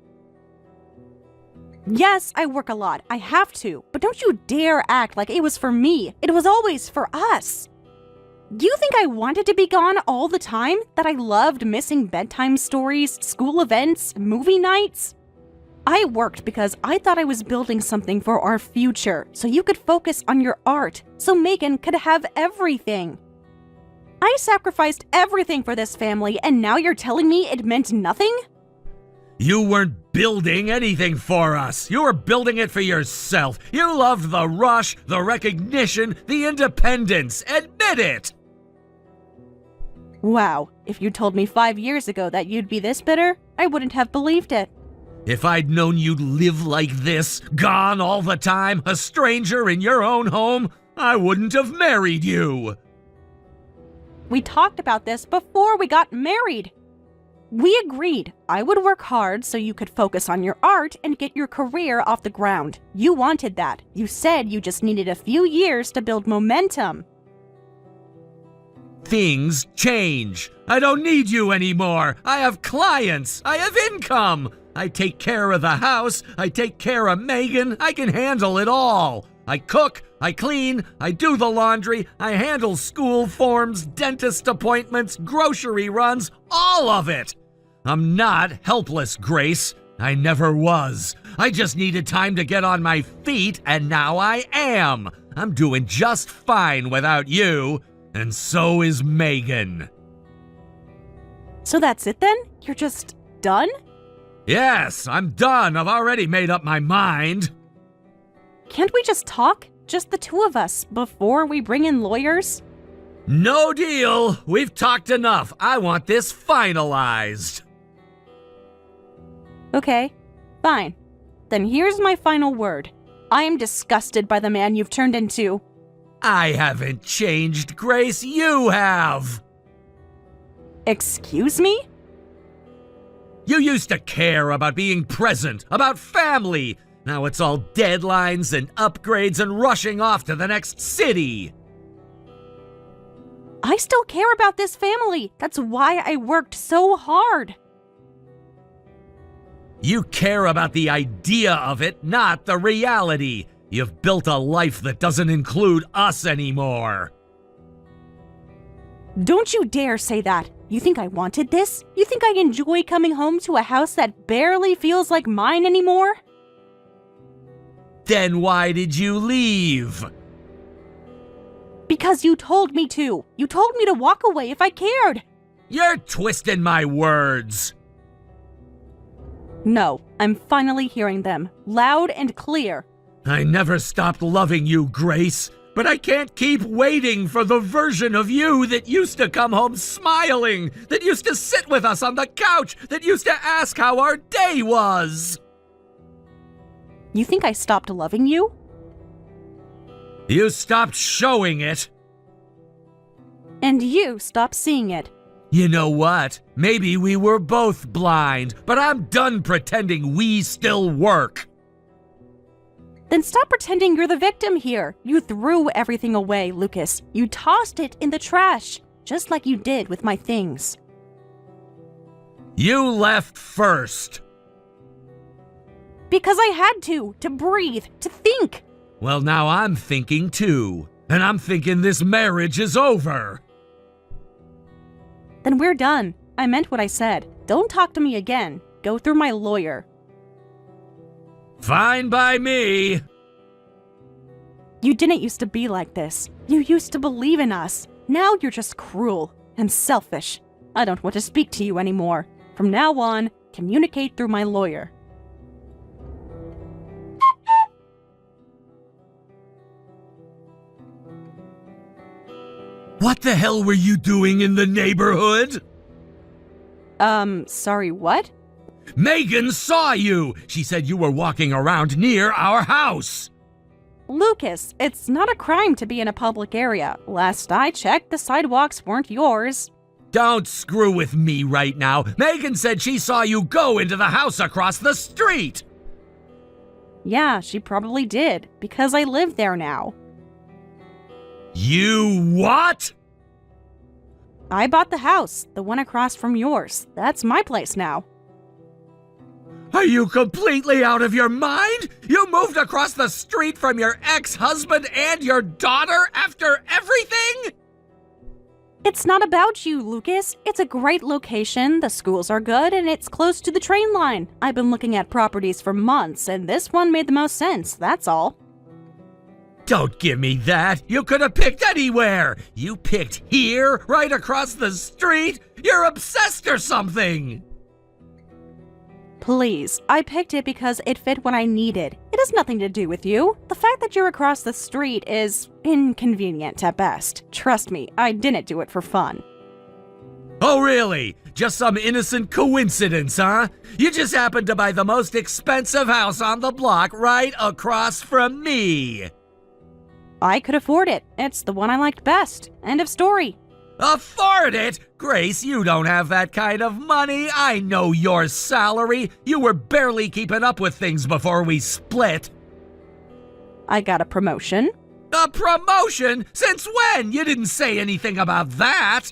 Yes, I work a lot. I have to. But don't you dare act like it was for me. It was always for us. You think I wanted to be gone all the time? That I loved missing bedtime stories, school events, movie nights? I worked because I thought I was building something for our future, so you could focus on your art, so Megan could have everything. I sacrificed everything for this family, and now you're telling me it meant nothing? You weren't building anything for us. You were building it for yourself. You loved the rush, the recognition, the independence. Admit it! Wow, if you told me 5 years ago that you'd be this bitter, I wouldn't have believed it. If I'd known you'd live like this, gone all the time, a stranger in your own home, I wouldn't have married you. We talked about this before we got married. We agreed I would work hard so you could focus on your art and get your career off the ground. You wanted that. You said you just needed a few years to build momentum. Things change. I don't need you anymore. I have clients. I have income. I take care of the house. I take care of Megan. I can handle it all. I cook, I clean, I do the laundry, I handle school forms, dentist appointments, grocery runs, all of it. I'm not helpless, Grace. I never was. I just needed time to get on my feet, and now I am. I'm doing just fine without you, and so is Megan. So that's it then? You're just done? Yes, I'm done. I've already made up my mind. Can't we just talk? Just the two of us, before we bring in lawyers? No deal. We've talked enough. I want this finalized. Okay, fine. Then here's my final word. I am disgusted by the man you've turned into. I haven't changed, Grace. You have. Excuse me? You used to care about being present, about family. Now it's all deadlines and upgrades and rushing off to the next city. I still care about this family. That's why I worked so hard. You care about the idea of it, not the reality. You've built a life that doesn't include us anymore. Don't you dare say that. You think I wanted this? You think I enjoy coming home to a house that barely feels like mine anymore? Then why did you leave? Because you told me to. You told me to walk away if I cared. You're twisting my words. No, I'm finally hearing them, loud and clear. I never stopped loving you, Grace, but I can't keep waiting for the version of you that used to come home smiling, that used to sit with us on the couch, that used to ask how our day was. You think I stopped loving you? You stopped showing it. And you stopped seeing it. You know what? Maybe we were both blind, but I'm done pretending we still work. Then stop pretending you're the victim here. You threw everything away, Lucas. You tossed it in the trash, just like you did with my things. You left first. Because I had to breathe, to think. Well, now I'm thinking too, and I'm thinking this marriage is over. Then we're done. I meant what I said. Don't talk to me again. Go through my lawyer. Fine by me. You didn't used to be like this. You used to believe in us. Now you're just cruel and selfish. I don't want to speak to you anymore. From now on, communicate through my lawyer. What the hell were you doing in the neighborhood? Sorry, what? Megan saw you. She said you were walking around near our house. Lucas, it's not a crime to be in a public area. Last I checked, the sidewalks weren't yours. Don't screw with me right now. Megan said she saw you go into the house across the street. Yeah, she probably did, because I live there now. You what? I bought the house, the one across from yours. That's my place now. Are you completely out of your mind? You moved across the street from your ex-husband and your daughter after everything? It's not about you, Lucas. It's a great location, the schools are good, and it's close to the train line. I've been looking at properties for months, and this one made the most sense, that's all. Don't give me that. You could have picked anywhere. You picked here, right across the street. You're obsessed or something. Please, I picked it because it fit what I needed. It has nothing to do with you. The fact that you're across the street is inconvenient at best. Trust me, I didn't do it for fun. Oh, really? Just some innocent coincidence, huh? You just happened to buy the most expensive house on the block right across from me. I could afford it. It's the one I liked best. End of story. Afford it? Grace, you don't have that kind of money. I know your salary. You were barely keeping up with things before we split. I got a promotion. A promotion? Since when? You didn't say anything about that.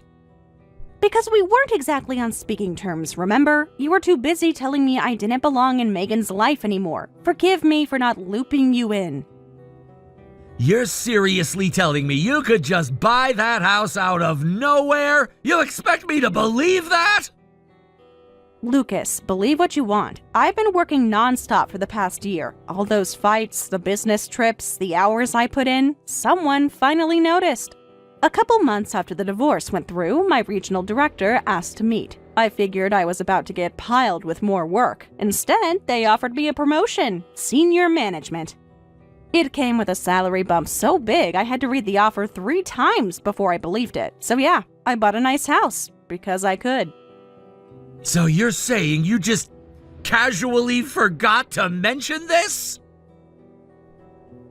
Because we weren't exactly on speaking terms, remember? You were too busy telling me I didn't belong in Megan's life anymore. Forgive me for not looping you in. You're seriously telling me you could just buy that house out of nowhere? You expect me to believe that? Lucas, believe what you want. I've been working nonstop for the past year. All those fights, the business trips, the hours I put in, someone finally noticed. A couple months after the divorce went through, my regional director asked to meet. I figured I was about to get piled with more work. Instead, they offered me a promotion, senior management. It came with a salary bump so big I had to read the offer 3 times before I believed it. So yeah, I bought a nice house, because I could. So you're saying you just casually forgot to mention this?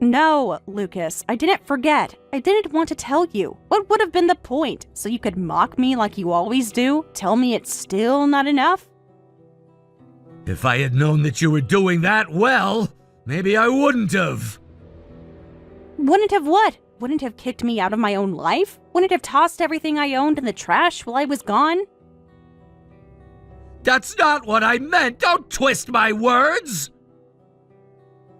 No, Lucas, I didn't forget. I didn't want to tell you. What would have been the point? So you could mock me like you always do? Tell me it's still not enough? If I had known that you were doing that well, maybe I wouldn't have. Wouldn't have what? Wouldn't have kicked me out of my own life? Wouldn't have tossed everything I owned in the trash while I was gone? That's not what I meant. Don't twist my words.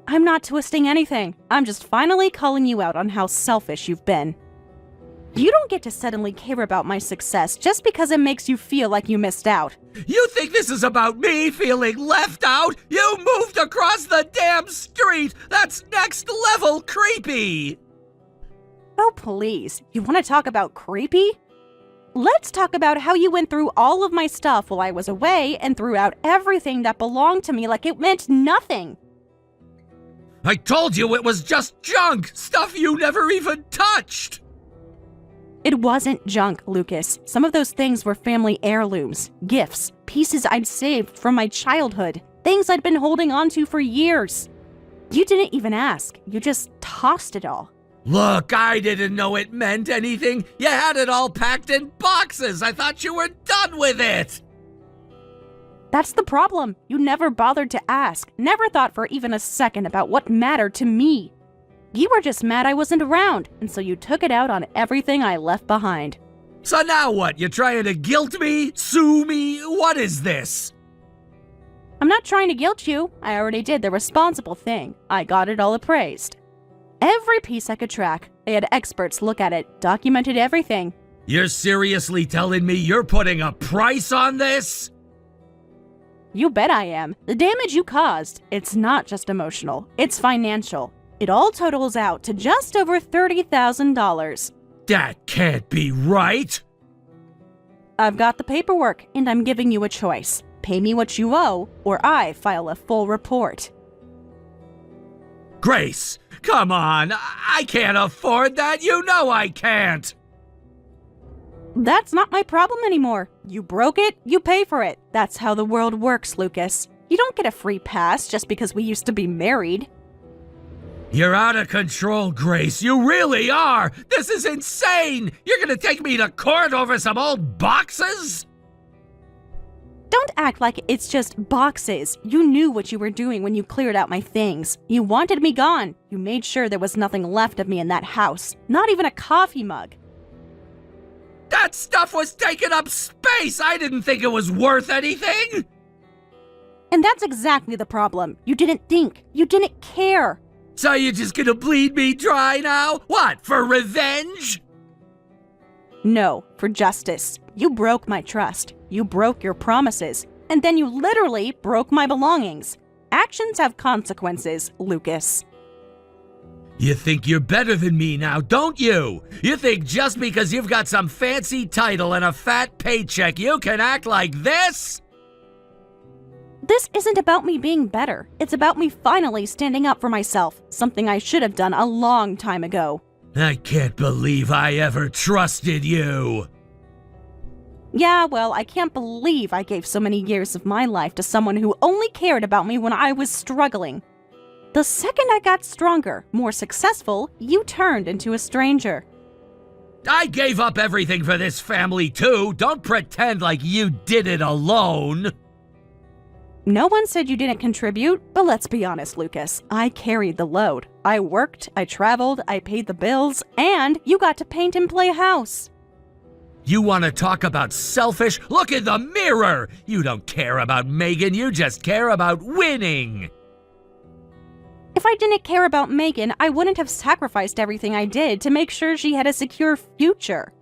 I'm not twisting anything. I'm just finally calling you out on how selfish you've been. You don't get to suddenly care about my success just because it makes you feel like you missed out. You think this is about me feeling left out? You moved across the damn street! That's next level creepy! Oh, please. You want to talk about creepy? Let's talk about how you went through all of my stuff while I was away and threw out everything that belonged to me like it meant nothing. I told you it was just junk! Stuff you never even touched! It wasn't junk, Lucas. Some of those things were family heirlooms, gifts, pieces I'd saved from my childhood, things I'd been holding on to for years. You didn't even ask. You just tossed it all. Look, I didn't know it meant anything. You had it all packed in boxes. I thought you were done with it. That's the problem. You never bothered to ask, never thought for even a second about what mattered to me. You were just mad I wasn't around, and so you took it out on everything I left behind. So now what? You trying to guilt me? Sue me? What is this? I'm not trying to guilt you. I already did the responsible thing. I got it all appraised. Every piece I could track. They had experts look at it, documented everything. You're seriously telling me you're putting a price on this? You bet I am. The damage you caused, it's not just emotional, it's financial. It all totals out to just over $30,000. That can't be right. I've got the paperwork, and I'm giving you a choice. Pay me what you owe, or I file a full report. Grace, come on. I can't afford that. You know I can't. That's not my problem anymore. You broke it, you pay for it. That's how the world works, Lucas. You don't get a free pass just because we used to be married. You're out of control, Grace. You really are. This is insane. You're gonna take me to court over some old boxes? Don't act like it's just boxes. You knew what you were doing when you cleared out my things. You wanted me gone. You made sure there was nothing left of me in that house. Not even a coffee mug. That stuff was taking up space. I didn't think it was worth anything. And that's exactly the problem. You didn't think. You didn't care. So you're just gonna bleed me dry now? What, for revenge? No, for justice. You broke my trust. You broke your promises. And then you literally broke my belongings. Actions have consequences, Lucas. You think you're better than me now, don't you? You think just because you've got some fancy title and a fat paycheck, you can act like this? This isn't about me being better. It's about me finally standing up for myself, something I should have done a long time ago. I can't believe I ever trusted you. Yeah, well, I can't believe I gave so many years of my life to someone who only cared about me when I was struggling. The second I got stronger, more successful, you turned into a stranger. I gave up everything for this family too. Don't pretend like you did it alone. No one said you didn't contribute, but let's be honest, Lucas. I carried the load. I worked, I traveled, I paid the bills, and you got to paint and play house. You want to talk about selfish? Look in the mirror! You don't care about Megan, you just care about winning! If I didn't care about Megan, I wouldn't have sacrificed everything I did to make sure she had a secure future.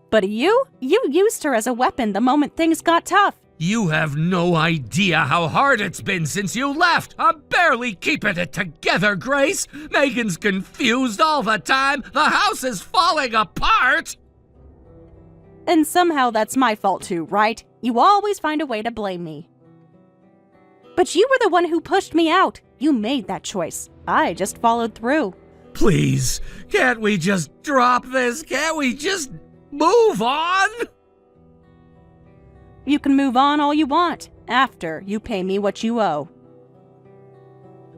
But you used her as a weapon the moment things got tough. You have no idea how hard it's been since you left! I'm barely keeping it together, Grace! Megan's confused all the time! The house is falling apart! And somehow that's my fault too, right? You always find a way to blame me. But you were the one who pushed me out. You made that choice. I just followed through. Please, can't we just drop this? Can't we just move on? You can move on all you want, after you pay me what you owe.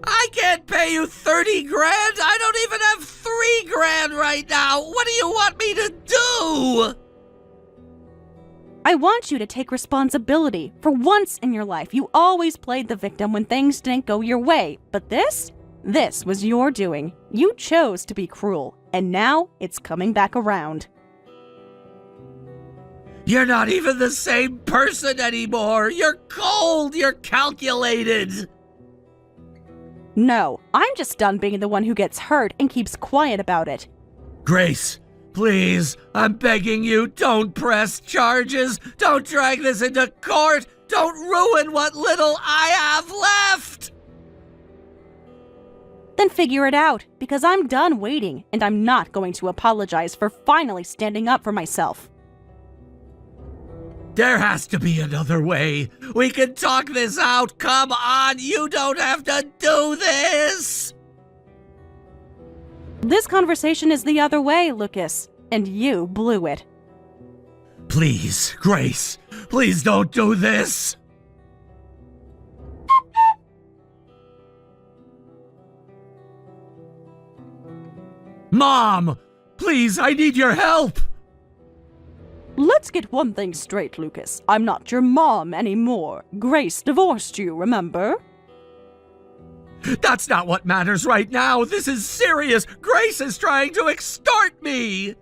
I can't pay you 30 grand! I don't even have 3 grand right now! What do you want me to do? I want you to take responsibility. For once in your life, you always played the victim when things didn't go your way. But this was your doing. You chose to be cruel, and now it's coming back around. You're not even the same person anymore! You're cold! You're calculated! No, I'm just done being the one who gets hurt and keeps quiet about it. Grace, please, I'm begging you, don't press charges! Don't drag this into court! Don't ruin what little I have left! Then figure it out, because I'm done waiting, and I'm not going to apologize for finally standing up for myself. There has to be another way. We can talk this out. Come on, you don't have to do this. This conversation is the other way, Lucas, and you blew it. Please, Grace, please don't do this. Mom, please, I need your help. Let's get one thing straight, Lucas. I'm not your mom anymore. Grace divorced you, remember? That's not what matters right now. This is serious. Grace is trying to extort me.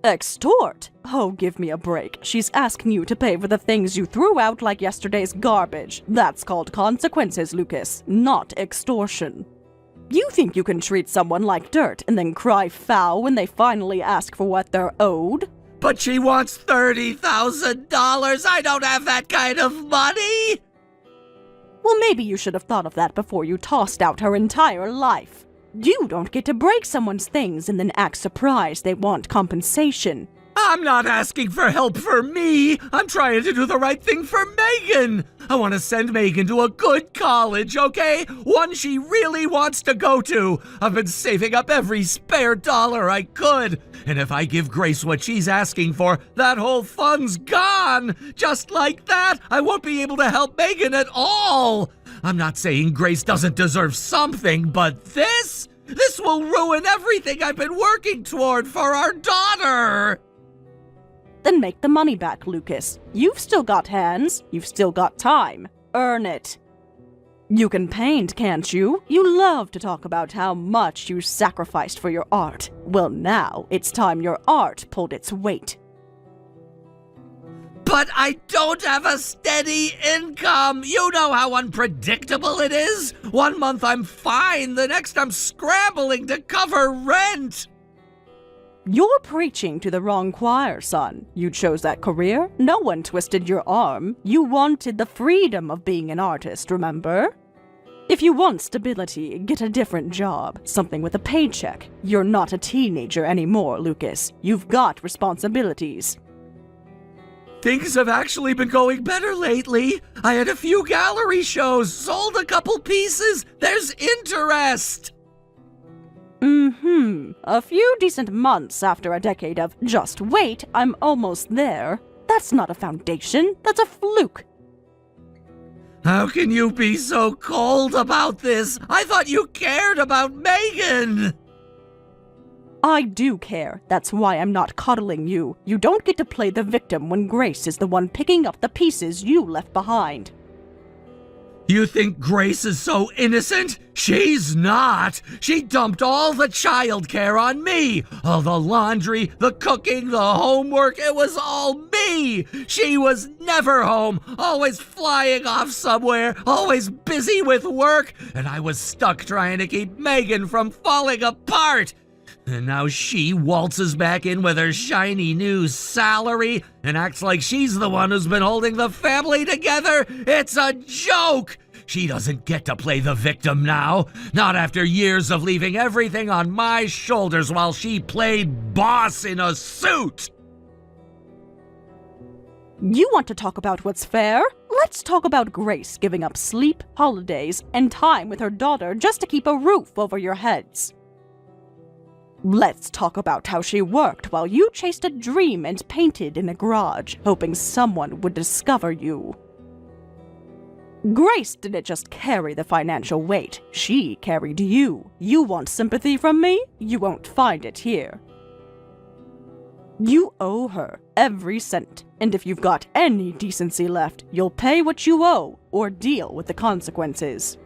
Extort? Oh, give me a break. She's asking you to pay for the things you threw out like yesterday's garbage. That's called consequences, Lucas, not extortion. You think you can treat someone like dirt and then cry foul when they finally ask for what they're owed? But she wants $30,000. I don't have that kind of money. Well, maybe you should have thought of that before you tossed out her entire life. You don't get to break someone's things and then act surprised they want compensation. I'm not asking for help for me. I'm trying to do the right thing for Megan. I want to send Megan to a good college, okay? One she really wants to go to. I've been saving up every spare dollar I could. And if I give Grace what she's asking for, that whole fund's gone. Just like that, I won't be able to help Megan at all. I'm not saying Grace doesn't deserve something, but this will ruin everything I've been working toward for our daughter. Then make the money back, Lucas. You've still got hands. You've still got time. Earn it. You can paint, can't you? You love to talk about how much you sacrificed for your art. Well, now it's time your art pulled its weight. But I don't have a steady income. You know how unpredictable it is. One month I'm fine, the next I'm scrambling to cover rent. You're preaching to the wrong choir, son. You chose that career. No one twisted your arm. You wanted the freedom of being an artist, remember? If you want stability, get a different job. Something with a paycheck. You're not a teenager anymore, Lucas. You've got responsibilities. Things have actually been going better lately. I had a few gallery shows, sold a couple pieces. There's interest. A few decent months after a decade of just wait, I'm almost there. That's not a foundation, that's a fluke. How can you be so cold about this? I thought you cared about Megan! I do care. That's why I'm not coddling you. You don't get to play the victim when Grace is the one picking up the pieces you left behind. You think Grace is so innocent? She's not! She dumped all the childcare on me! All the laundry, the cooking, the homework, it was all me! She was never home, always flying off somewhere, always busy with work, and I was stuck trying to keep Megan from falling apart! And now she waltzes back in with her shiny new salary and acts like she's the one who's been holding the family together. It's a joke! She doesn't get to play the victim now. Not after years of leaving everything on my shoulders while she played boss in a suit. You want to talk about what's fair? Let's talk about Grace giving up sleep, holidays, and time with her daughter just to keep a roof over your heads. Let's talk about how she worked while you chased a dream and painted in a garage, hoping someone would discover you. Grace didn't just carry the financial weight, she carried you. You want sympathy from me? You won't find it here. You owe her every cent, and if you've got any decency left, you'll pay what you owe or deal with the consequences.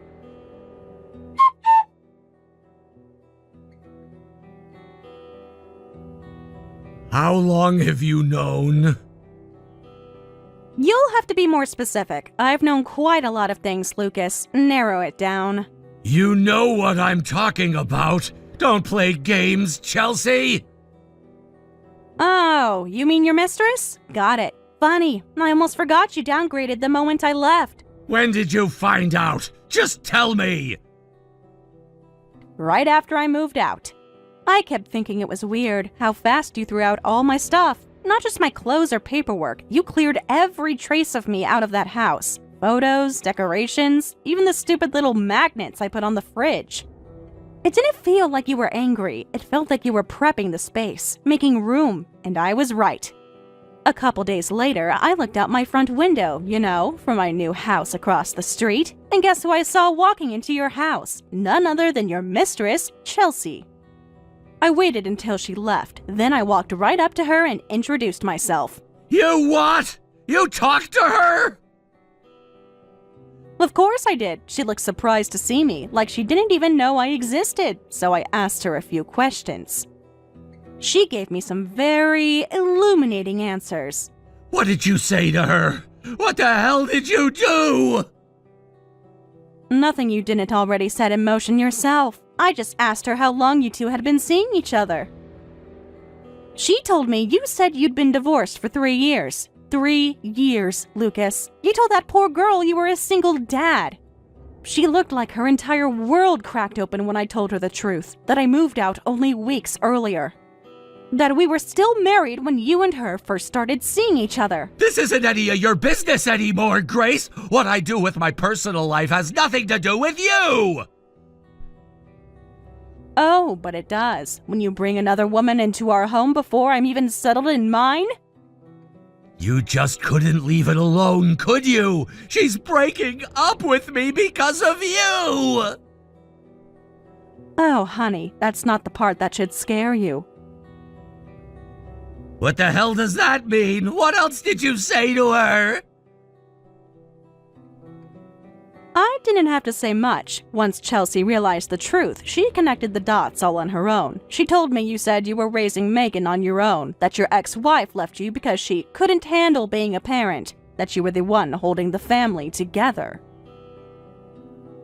How long have you known? You'll have to be more specific. I've known quite a lot of things, Lucas. Narrow it down. You know what I'm talking about. Don't play games, Chelsea. Oh, you mean your mistress? Got it. Funny, I almost forgot you downgraded the moment I left. When did you find out? Just tell me. Right after I moved out. I kept thinking it was weird how fast you threw out all my stuff. Not just my clothes or paperwork. You cleared every trace of me out of that house. Photos, decorations, even the stupid little magnets I put on the fridge. It didn't feel like you were angry. It felt like you were prepping the space, making room, and I was right. A couple days later, I looked out my front window, from my new house across the street, and guess who I saw walking into your house? None other than your mistress, Chelsea. I waited until she left, then I walked right up to her and introduced myself. You what? You talked to her? Of course I did. She looked surprised to see me, like she didn't even know I existed, so I asked her a few questions. She gave me some very illuminating answers. What did you say to her? What the hell did you do? Nothing you didn't already set in motion yourself. I just asked her how long you two had been seeing each other. She told me you said you'd been divorced for 3 years. 3 years, Lucas. You told that poor girl you were a single dad. She looked like her entire world cracked open when I told her the truth, that I moved out only weeks earlier. That we were still married when you and her first started seeing each other. This isn't any of your business anymore, Grace. What I do with my personal life has nothing to do with you. Oh, but it does. When you bring another woman into our home before I'm even settled in mine? You just couldn't leave it alone, could you? She's breaking up with me because of you! Oh, honey, that's not the part that should scare you. What the hell does that mean? What else did you say to her? I didn't have to say much. Once Chelsea realized the truth, she connected the dots all on her own. She told me you said you were raising Megan on your own, that your ex-wife left you because she couldn't handle being a parent, that you were the one holding the family together.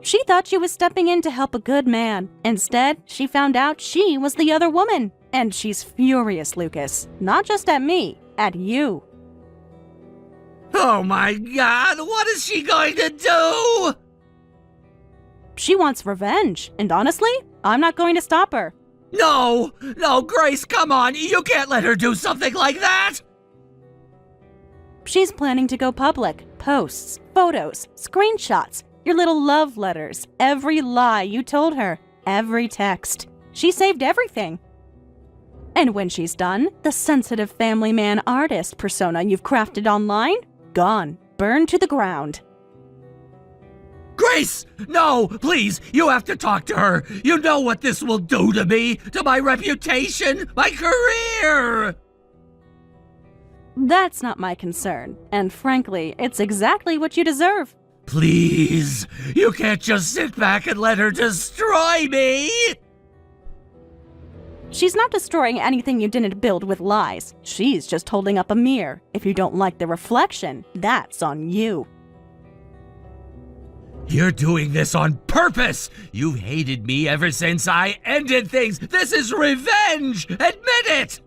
She thought she was stepping in to help a good man. Instead, she found out she was the other woman. And she's furious, Lucas. Not just at me, at you. Oh my God, what is she going to do? She wants revenge, and honestly, I'm not going to stop her. No, Grace, come on, you can't let her do something like that! She's planning to go public. Posts, photos, screenshots, your little love letters, every lie you told her, every text. She saved everything. And when she's done, the sensitive family man artist persona you've crafted online? Gone. Burned to the ground. Grace! No, please, you have to talk to her. You know what this will do to me, to my reputation, my career! That's not my concern, and frankly, it's exactly what you deserve. Please, you can't just sit back and let her destroy me! She's not destroying anything you didn't build with lies. She's just holding up a mirror. If you don't like the reflection, that's on you. You're doing this on purpose! You've hated me ever since I ended things! This is revenge! Admit it!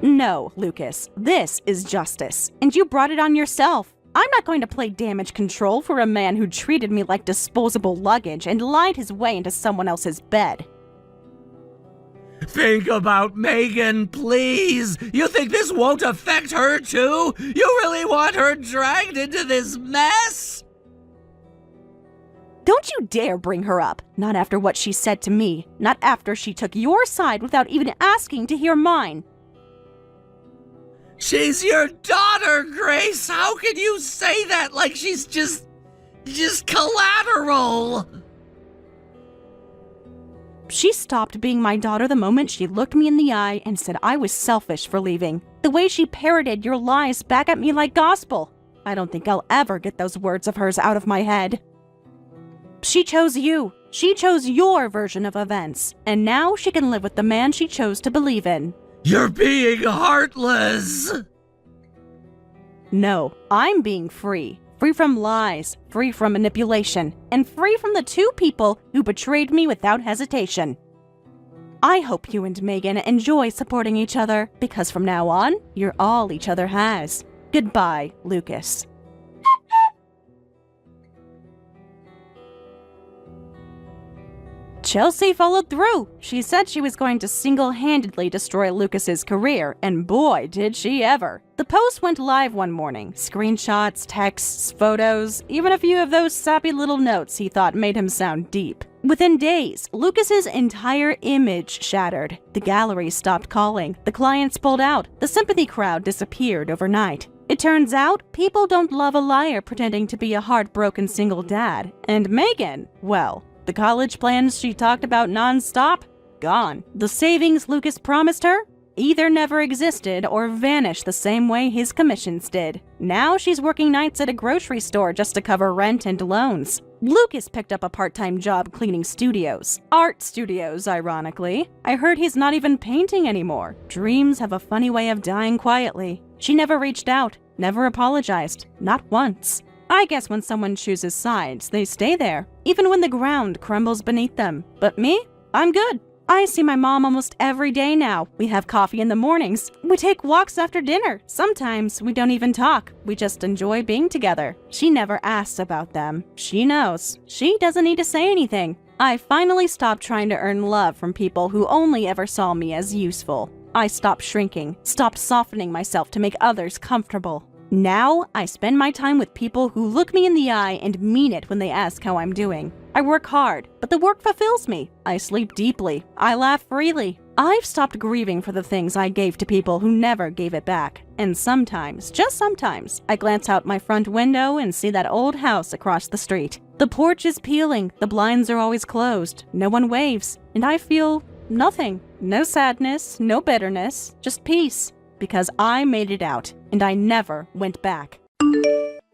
No, Lucas, this is justice, and you brought it on yourself. I'm not going to play damage control for a man who treated me like disposable luggage and lied his way into someone else's bed. Think about Megan, please! You think this won't affect her too? You really want her dragged into this mess? Don't you dare bring her up. Not after what she said to me. Not after she took your side without even asking to hear mine. She's your daughter, Grace! How can you say that like she's just collateral? She stopped being my daughter the moment she looked me in the eye and said I was selfish for leaving. The way she parroted your lies back at me like gospel. I don't think I'll ever get those words of hers out of my head. She chose you. She chose your version of events. And now she can live with the man she chose to believe in. You're being heartless! No, I'm being free. Free from lies, free from manipulation, and free from the two people who betrayed me without hesitation. I hope you and Megan enjoy supporting each other, because from now on, you're all each other has. Goodbye, Lucas. Chelsea followed through. She said she was going to single-handedly destroy Lucas's career, and boy, did she ever. The post went live one morning. Screenshots, texts, photos, even a few of those sappy little notes he thought made him sound deep. Within days, Lucas's entire image shattered. The gallery stopped calling, the clients pulled out, the sympathy crowd disappeared overnight. It turns out, people don't love a liar pretending to be a heartbroken single dad. And Megan, well, the college plans she talked about non-stop? Gone. The savings Lucas promised her? Either never existed or vanished the same way his commissions did. Now she's working nights at a grocery store just to cover rent and loans. Lucas picked up a part-time job cleaning studios. Art studios, ironically. I heard he's not even painting anymore. Dreams have a funny way of dying quietly. She never reached out, never apologized, not once. I guess when someone chooses sides, they stay there, even when the ground crumbles beneath them. But me? I'm good. I see my mom almost every day now. We have coffee in the mornings. We take walks after dinner. Sometimes we don't even talk. We just enjoy being together. She never asks about them. She knows. She doesn't need to say anything. I finally stopped trying to earn love from people who only ever saw me as useful. I stopped shrinking, stopped softening myself to make others comfortable. Now, I spend my time with people who look me in the eye and mean it when they ask how I'm doing. I work hard, but the work fulfills me. I sleep deeply. I laugh freely. I've stopped grieving for the things I gave to people who never gave it back. And sometimes, just sometimes, I glance out my front window and see that old house across the street. The porch is peeling, the blinds are always closed, no one waves, and I feel nothing. No sadness, no bitterness, just peace. Because I made it out, and I never went back.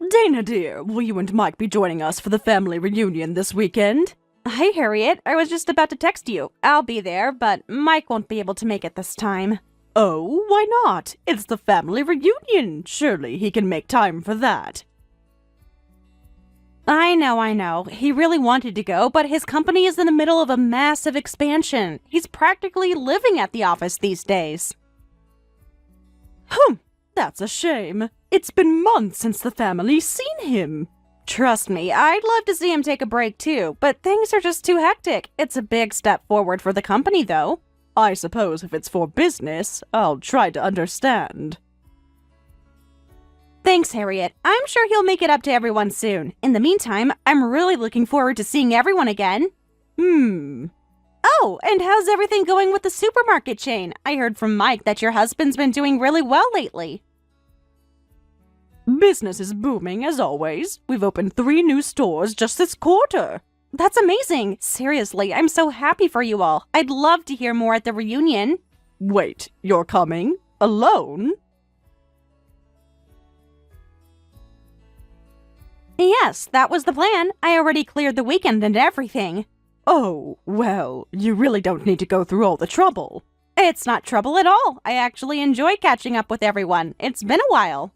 Dana dear, will you and Mike be joining us for the family reunion this weekend? Hi, Harriet. I was just about to text you. I'll be there, but Mike won't be able to make it this time. Oh, why not? It's the family reunion. Surely he can make time for that. I know. He really wanted to go, but his company is in the middle of a massive expansion. He's practically living at the office these days. That's a shame. It's been months since the family's seen him. Trust me, I'd love to see him take a break too, but things are just too hectic. It's a big step forward for the company, though. I suppose if it's for business, I'll try to understand. Thanks, Harriet. I'm sure he'll make it up to everyone soon. In the meantime, I'm really looking forward to seeing everyone again. Oh, Oh, and how's everything going with the supermarket chain? I heard from Mike that your husband's been doing really well lately. Business is booming as always. We've opened 3 new stores just this quarter. That's amazing. Seriously, I'm so happy for you all. I'd love to hear more at the reunion. Wait, you're coming? Alone? Yes, that was the plan. I already cleared the weekend and everything. Oh, well, you really don't need to go through all the trouble. It's not trouble at all. I actually enjoy catching up with everyone. It's been a while.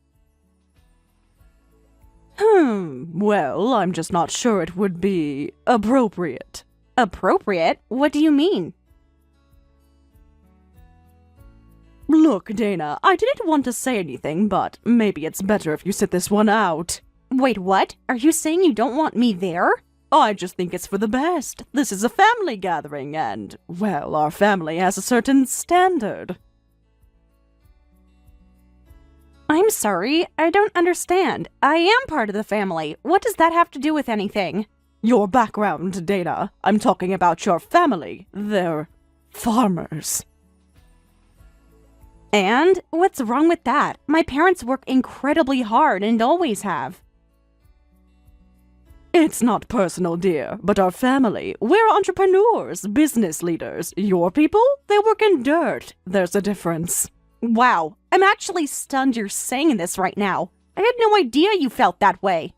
Well, I'm just not sure it would be appropriate. Appropriate? What do you mean? Look, Dana, I didn't want to say anything, but maybe it's better if you sit this one out. Wait, what? Are you saying you don't want me there? I just think it's for the best. This is a family gathering, and, well, our family has a certain standard. I'm sorry, I don't understand. I am part of the family. What does that have to do with anything? Your background, Dana. I'm talking about your family. They're farmers. And? What's wrong with that? My parents work incredibly hard and always have. It's not personal, dear, but our family, we're entrepreneurs, business leaders. Your people, they work in dirt. There's a difference. Wow, I'm actually stunned you're saying this right now. I had no idea you felt that way.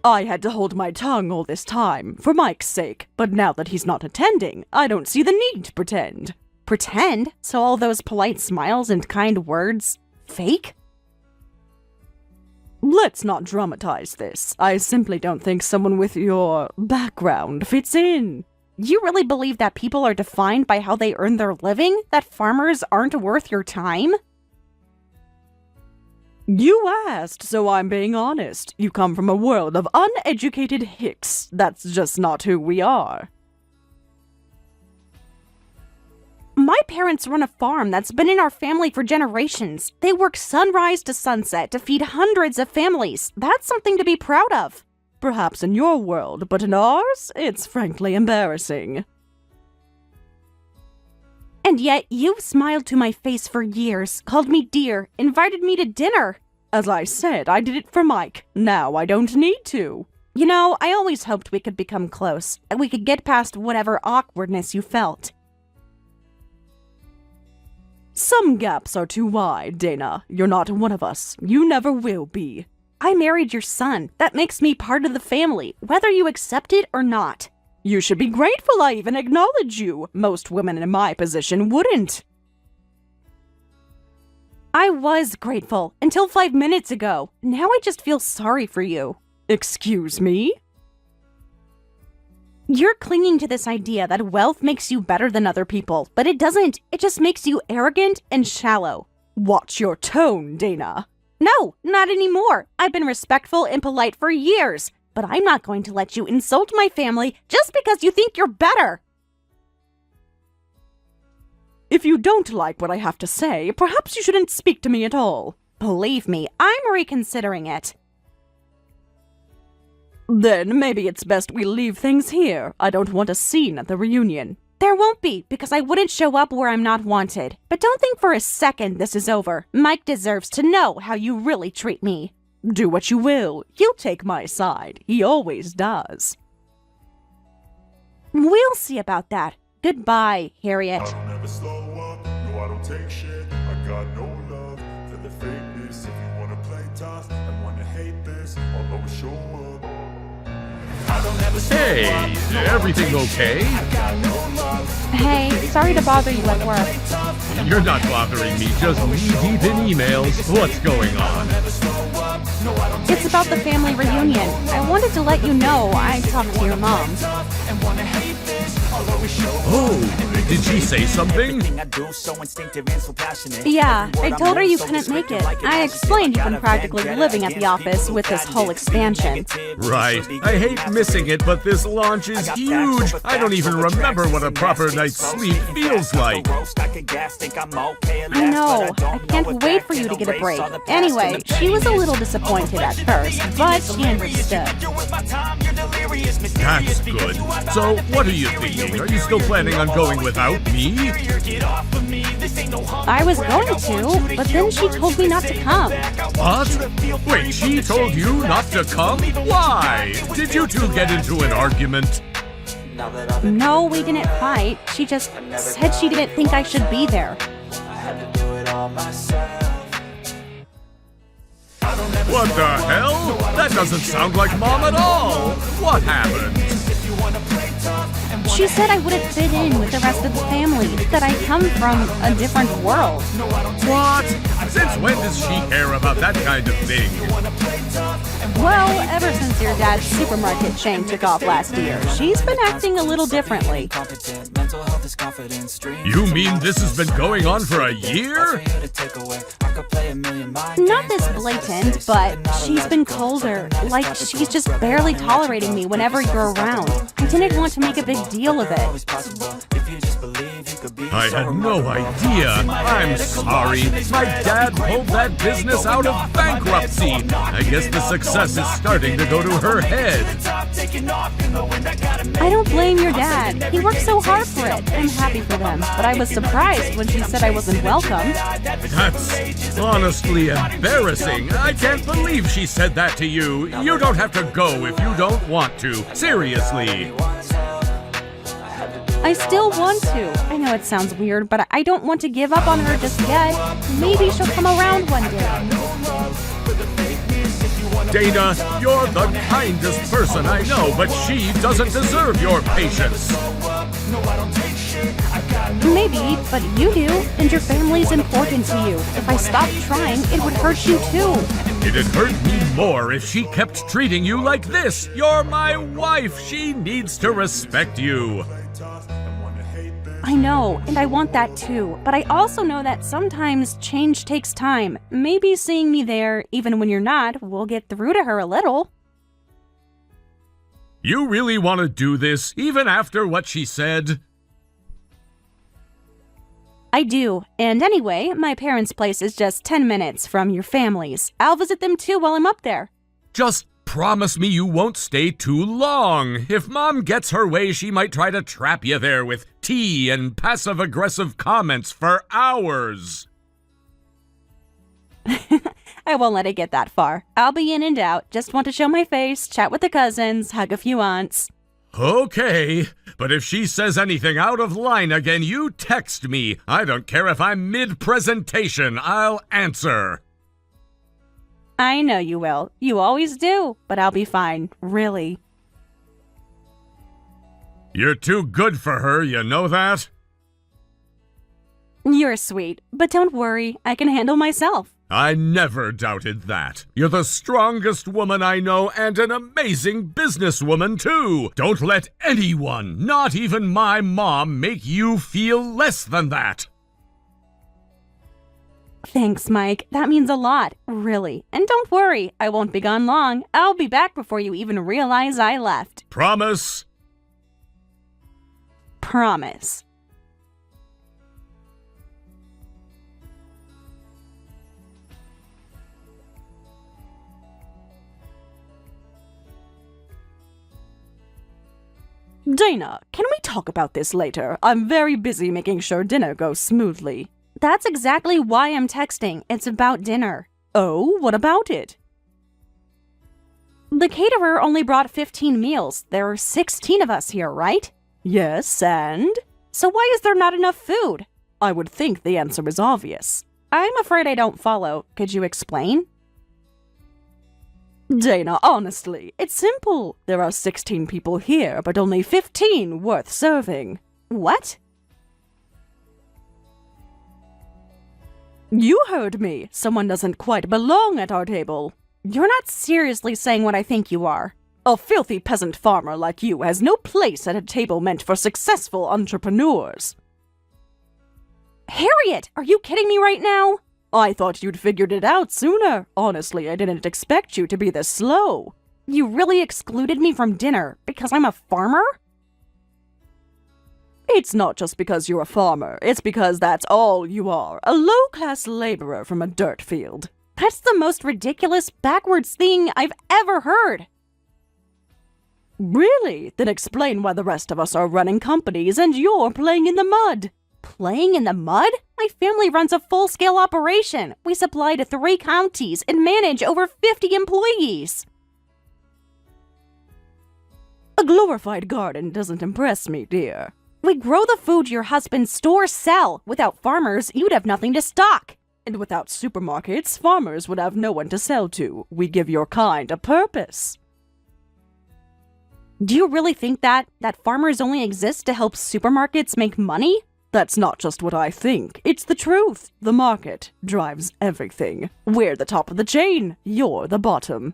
I had to hold my tongue all this time, for Mike's sake, but now that he's not attending, I don't see the need to pretend. Pretend? So all those polite smiles and kind words, fake? Let's not dramatize this. I simply don't think someone with your background fits in. You really believe that people are defined by how they earn their living? That farmers aren't worth your time? You asked, so I'm being honest. You come from a world of uneducated hicks. That's just not who we are. My parents run a farm that's been in our family for generations. They work sunrise to sunset to feed hundreds of families. That's something to be proud of. Perhaps in your world, but in ours, it's frankly embarrassing. And yet, you've smiled to my face for years, called me dear, invited me to dinner. As I said, I did it for Mike. Now I don't need to. You know, I always hoped we could become close, and we could get past whatever awkwardness you felt. Some gaps are too wide, Dana. You're not one of us. You never will be. I married your son. That makes me part of the family, whether you accept it or not. You should be grateful I even acknowledge you. Most women in my position wouldn't. I was grateful until 5 minutes ago. Now I just feel sorry for you. Excuse me? You're clinging to this idea that wealth makes you better than other people, but it doesn't. It just makes you arrogant and shallow. Watch your tone, Dana. No, not anymore. I've been respectful and polite for years, but I'm not going to let you insult my family just because you think you're better. If you don't like what I have to say, perhaps you shouldn't speak to me at all. Believe me, I'm reconsidering it. Then maybe it's best we leave things here. I don't want a scene at the reunion. There won't be, because I wouldn't show up where I'm not wanted. But don't think for a second this is over. Mike deserves to know how you really treat me. Do what you will. He'll take my side. He always does. We'll see about that. Goodbye, Harriet. I don't ever slow up, no I don't take shit. I got no love for the fakeness. If you wanna play tough and wanna hate this, I'll always show up. Hey, everything okay? Hey, sorry to bother you at work. You're not bothering me, just knee-deep in emails. What's going on? It's about the family reunion. I wanted to let you know I talked to your mom. Oh, Did she say something? Yeah, I told her you couldn't make it. I explained you've been practically living at the office with this whole expansion. Right. I hate missing it, but this launch is huge. I don't even remember what a proper night's sleep feels like. I know. I can't wait for you to get a break. Anyway, she was a little disappointed at first, but she understood. That's good. So, what are you thinking? Are you still planning on going without me? I was going to, but then she told me not to come. What? Wait, she told you not to come? Why? Did you two get into an argument? No, we didn't fight. She just said she didn't think I should be there. What the hell? That doesn't sound like Mom at all. What happened? She said I wouldn't fit in with the rest of the family, that I come from a different world. What? Since when does she care about that kind of thing? Well, ever since your dad's supermarket chain took off last year, she's been acting a little differently. You mean this has been going on for a year? Not this blatant, but she's been colder. Like, she's just barely tolerating me whenever you're around. I didn't want to make a big deal of it. I had no idea. I'm sorry. My dad pulled that business out of bankruptcy. I guess the success is starting to go to her head. I don't blame your dad. He worked so hard for it. I'm happy for them. But I was surprised when she said I wasn't welcome. That's honestly embarrassing. I can't believe she said that to you. You don't have to go if you don't want to. Seriously. I still want to. I know it sounds weird, but I don't want to give up on her just yet. Maybe she'll come around one day. Dana, you're the kindest person I know, but she doesn't deserve your patience. Maybe, but you do, and your family's important to you. If I stopped trying, it would hurt you too. It'd hurt me more if she kept treating you like this. You're my wife. She needs to respect you. I know, and I want that too, but I also know that sometimes change takes time. Maybe seeing me there, even when you're not, will get through to her a little. You really want to do this, even after what she said? I do, and anyway, my parents' place is just 10 minutes from your family's. I'll visit them too while I'm up there. Just promise me you won't stay too long. If Mom gets her way, she might try to trap you there with tea and passive-aggressive comments for hours. I won't let it get that far. I'll be in and out. Just want to show my face, chat with the cousins, hug a few aunts. Okay, but if she says anything out of line again, you text me. I don't care if I'm mid-presentation. I'll answer. I know you will. You always do. But I'll be fine. Really. You're too good for her, you know that? You're sweet. But don't worry. I can handle myself. I never doubted that. You're the strongest woman I know and an amazing businesswoman, too. Don't let anyone, not even my mom, make you feel less than that. Thanks, Mike. That means a lot, really. And don't worry, I won't be gone long. I'll be back before you even realize I left. Promise? Promise. Dana, can we talk about this later? I'm very busy making sure dinner goes smoothly. That's exactly why I'm texting. It's about dinner. Oh, what about it? The caterer only brought 15 meals. There are 16 of us here, right? Yes, and? So why is there not enough food? I would think the answer is obvious. I'm afraid I don't follow. Could you explain? Dana, honestly, it's simple. There are 16 people here, but only 15 worth serving. What? You heard me. Someone doesn't quite belong at our table. You're not seriously saying what I think you are. A filthy peasant farmer like you has no place at a table meant for successful entrepreneurs. Harriet, are you kidding me right now? I thought you'd figured it out sooner. Honestly, I didn't expect you to be this slow. You really excluded me from dinner because I'm a farmer? It's not just because you're a farmer. It's because that's all you are. A low-class laborer from a dirt field. That's the most ridiculous, backwards thing I've ever heard. Really? Then explain why the rest of us are running companies and you're playing in the mud. Playing in the mud? My family runs a full-scale operation. We supply to 3 counties and manage over 50 employees. A glorified garden doesn't impress me, dear. We grow the food your husband's stores sell. Without farmers, you'd have nothing to stock. And without supermarkets, farmers would have no one to sell to. We give your kind a purpose. Do you really think that farmers only exist to help supermarkets make money? That's not just what I think. It's the truth. The market drives everything. We're the top of the chain. You're the bottom.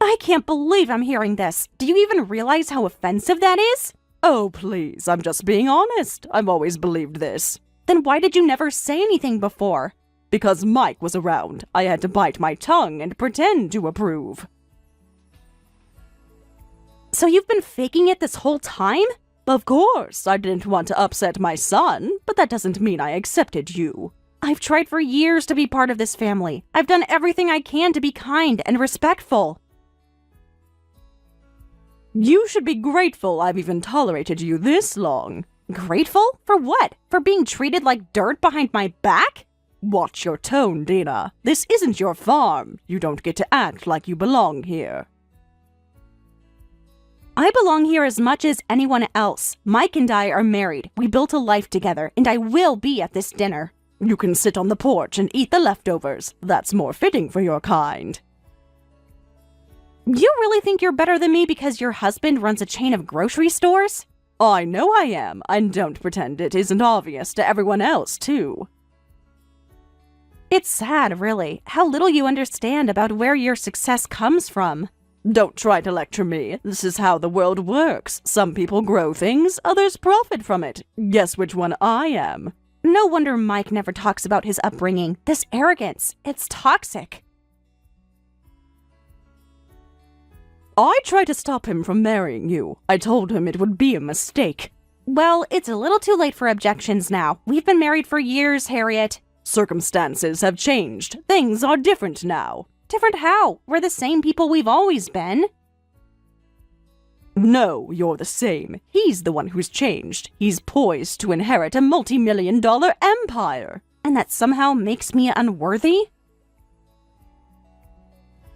I can't believe I'm hearing this. Do you even realize how offensive that is? Oh, please, I'm just being honest. I've always believed this. Then why did you never say anything before? Because Mike was around. I had to bite my tongue and pretend to approve. So you've been faking it this whole time? Of course, I didn't want to upset my son, but that doesn't mean I accepted you. I've tried for years to be part of this family. I've done everything I can to be kind and respectful. You should be grateful I've even tolerated you this long. Grateful? For what? For being treated like dirt behind my back? Watch your tone, Dina. This isn't your farm. You don't get to act like you belong here. I belong here as much as anyone else. Mike and I are married. We built a life together, and I will be at this dinner. You can sit on the porch and eat the leftovers. That's more fitting for your kind. You really think you're better than me because your husband runs a chain of grocery stores? I know I am, and don't pretend it isn't obvious to everyone else, too. It's sad, really, how little you understand about where your success comes from. Don't try to lecture me. This is how the world works. Some people grow things, others profit from it. Guess which one I am. No wonder Mike never talks about his upbringing. This arrogance, it's toxic. I tried to stop him from marrying you. I told him it would be a mistake. Well, it's a little too late for objections now. We've been married for years, Harriet. Circumstances have changed. Things are different now. Different how? We're the same people we've always been. No, you're the same. He's the one who's changed. He's poised to inherit a multi-million-dollar empire. And that somehow makes me unworthy?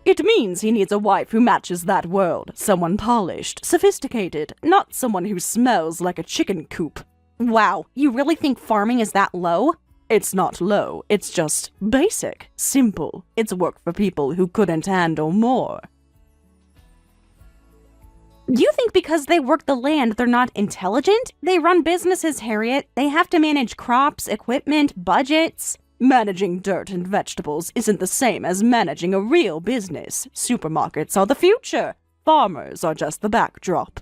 It means he needs a wife who matches that world. Someone polished, sophisticated, not someone who smells like a chicken coop. Wow, you really think farming is that low? It's not low, it's just basic, simple. It's work for people who couldn't handle more. You think because they work the land they're not intelligent? They run businesses, Harriet. They have to manage crops, equipment, budgets. Managing dirt and vegetables isn't the same as managing a real business. Supermarkets are the future. Farmers are just the backdrop.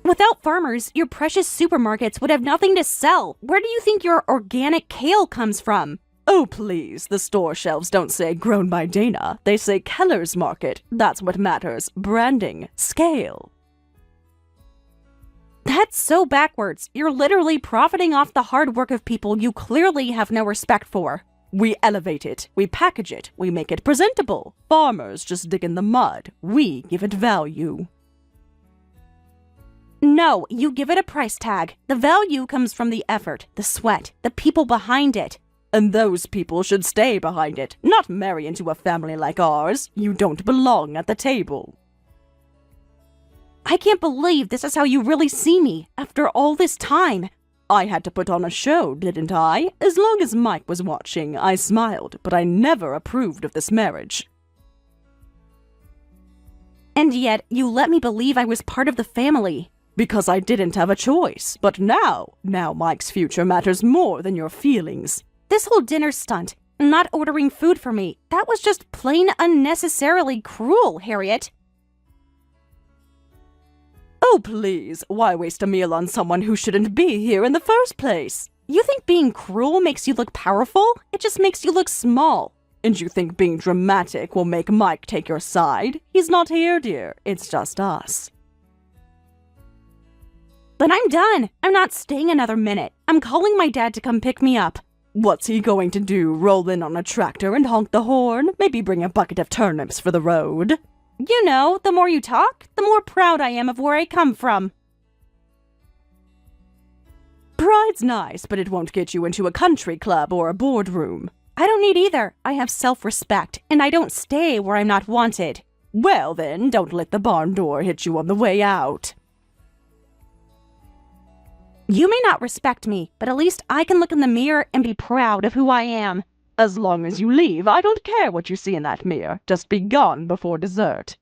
Without farmers, your precious supermarkets would have nothing to sell. Where do you think your organic kale comes from? Oh, please, the store shelves don't say grown by Dana. They say Keller's Market. That's what matters. Branding. Scale. That's so backwards. You're literally profiting off the hard work of people you clearly have no respect for. We elevate it. We package it. We make it presentable. Farmers just dig in the mud. We give it value. No, you give it a price tag. The value comes from the effort, the sweat, the people behind it. And those people should stay behind it, not marry into a family like ours. You don't belong at the table. I can't believe this is how you really see me, after all this time. I had to put on a show, didn't I? As long as Mike was watching, I smiled, but I never approved of this marriage. And yet, you let me believe I was part of the family. Because I didn't have a choice. But now Mike's future matters more than your feelings. This whole dinner stunt, not ordering food for me, that was just plain unnecessarily cruel, Harriet. Oh, please, why waste a meal on someone who shouldn't be here in the first place? You think being cruel makes you look powerful? It just makes you look small. And you think being dramatic will make Mike take your side? He's not here, dear. It's just us. Then I'm done. I'm not staying another minute. I'm calling my dad to come pick me up. What's he going to do, roll in on a tractor and honk the horn? Maybe bring a bucket of turnips for the road? You know, the more you talk, the more proud I am of where I come from. Pride's nice, but it won't get you into a country club or a boardroom. I don't need either. I have self-respect, and I don't stay where I'm not wanted. Well then, don't let the barn door hit you on the way out. You may not respect me, but at least I can look in the mirror and be proud of who I am. As long as you leave, I don't care what you see in that mirror. Just be gone before dessert.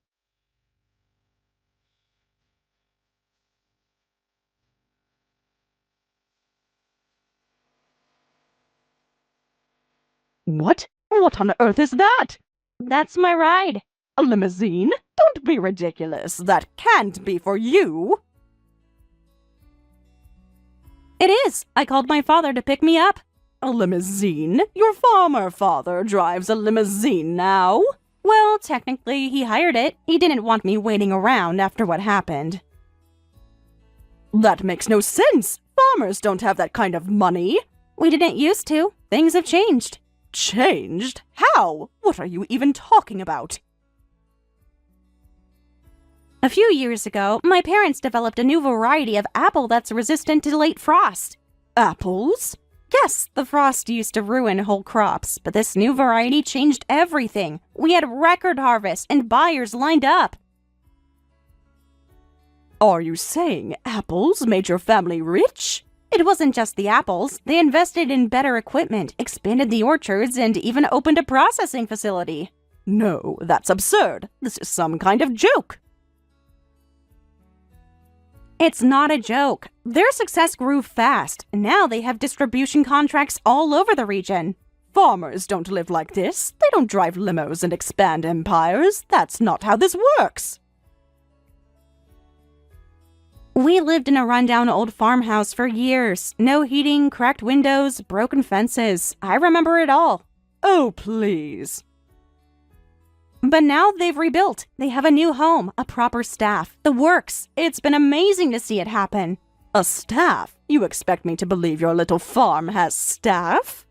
What? What on earth is that? That's my ride. A limousine? Don't be ridiculous. That can't be for you. It is. I called my father to pick me up. A limousine? Your farmer father drives a limousine now? Well, technically, he hired it. He didn't want me waiting around after what happened. That makes no sense. Farmers don't have that kind of money. We didn't used to. Things have changed. Changed? How? What are you even talking about? A few years ago, my parents developed a new variety of apple that's resistant to late frost. Apples? Yes, the frost used to ruin whole crops, but this new variety changed everything. We had record harvests and buyers lined up. Are you saying apples made your family rich? It wasn't just the apples. They invested in better equipment, expanded the orchards, and even opened a processing facility. No, that's absurd. This is some kind of joke. It's not a joke. Their success grew fast. Now they have distribution contracts all over the region. Farmers don't live like this. They don't drive limos and expand empires. That's not how this works. We lived in a rundown old farmhouse for years. No heating, cracked windows, broken fences. I remember it all. Oh, please. But now they've rebuilt. They have a new home, a proper staff, the works. It's been amazing to see it happen. A staff? You expect me to believe your little farm has staff?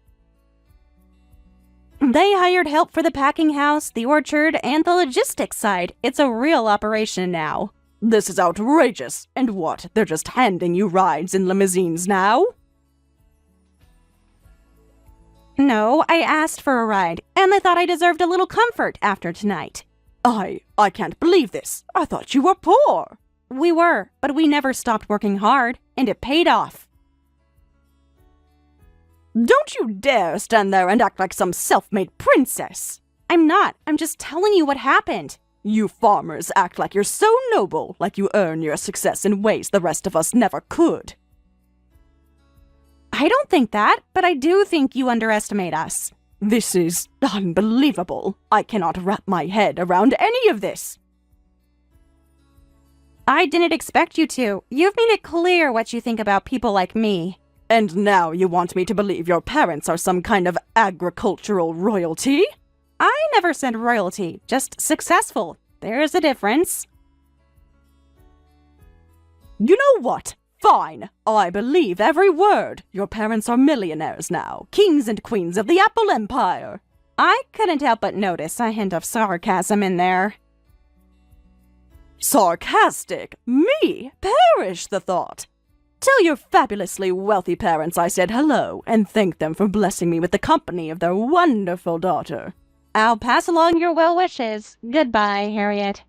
They hired help for the packing house, the orchard, and the logistics side. It's a real operation now. This is outrageous. And what, they're just handing you rides in limousines now? No, I asked for a ride, and they thought I deserved a little comfort after tonight. I can't believe this. I thought you were poor. We were, but we never stopped working hard, and it paid off. Don't you dare stand there and act like some self-made princess. I'm not. I'm just telling you what happened. You farmers act like you're so noble, like you earn your success in ways the rest of us never could. I don't think that, but I do think you underestimate us. This is unbelievable. I cannot wrap my head around any of this. I didn't expect you to. You've made it clear what you think about people like me. And now you want me to believe your parents are some kind of agricultural royalty? I never said royalty, just successful. There's a difference. You know what? Fine. I believe every word. Your parents are millionaires now, kings and queens of the Apple Empire. I couldn't help but notice a hint of sarcasm in there. Sarcastic? Me? Perish the thought. Tell your fabulously wealthy parents I said hello and thank them for blessing me with the company of their wonderful daughter. I'll pass along your well wishes. Goodbye, Harriet.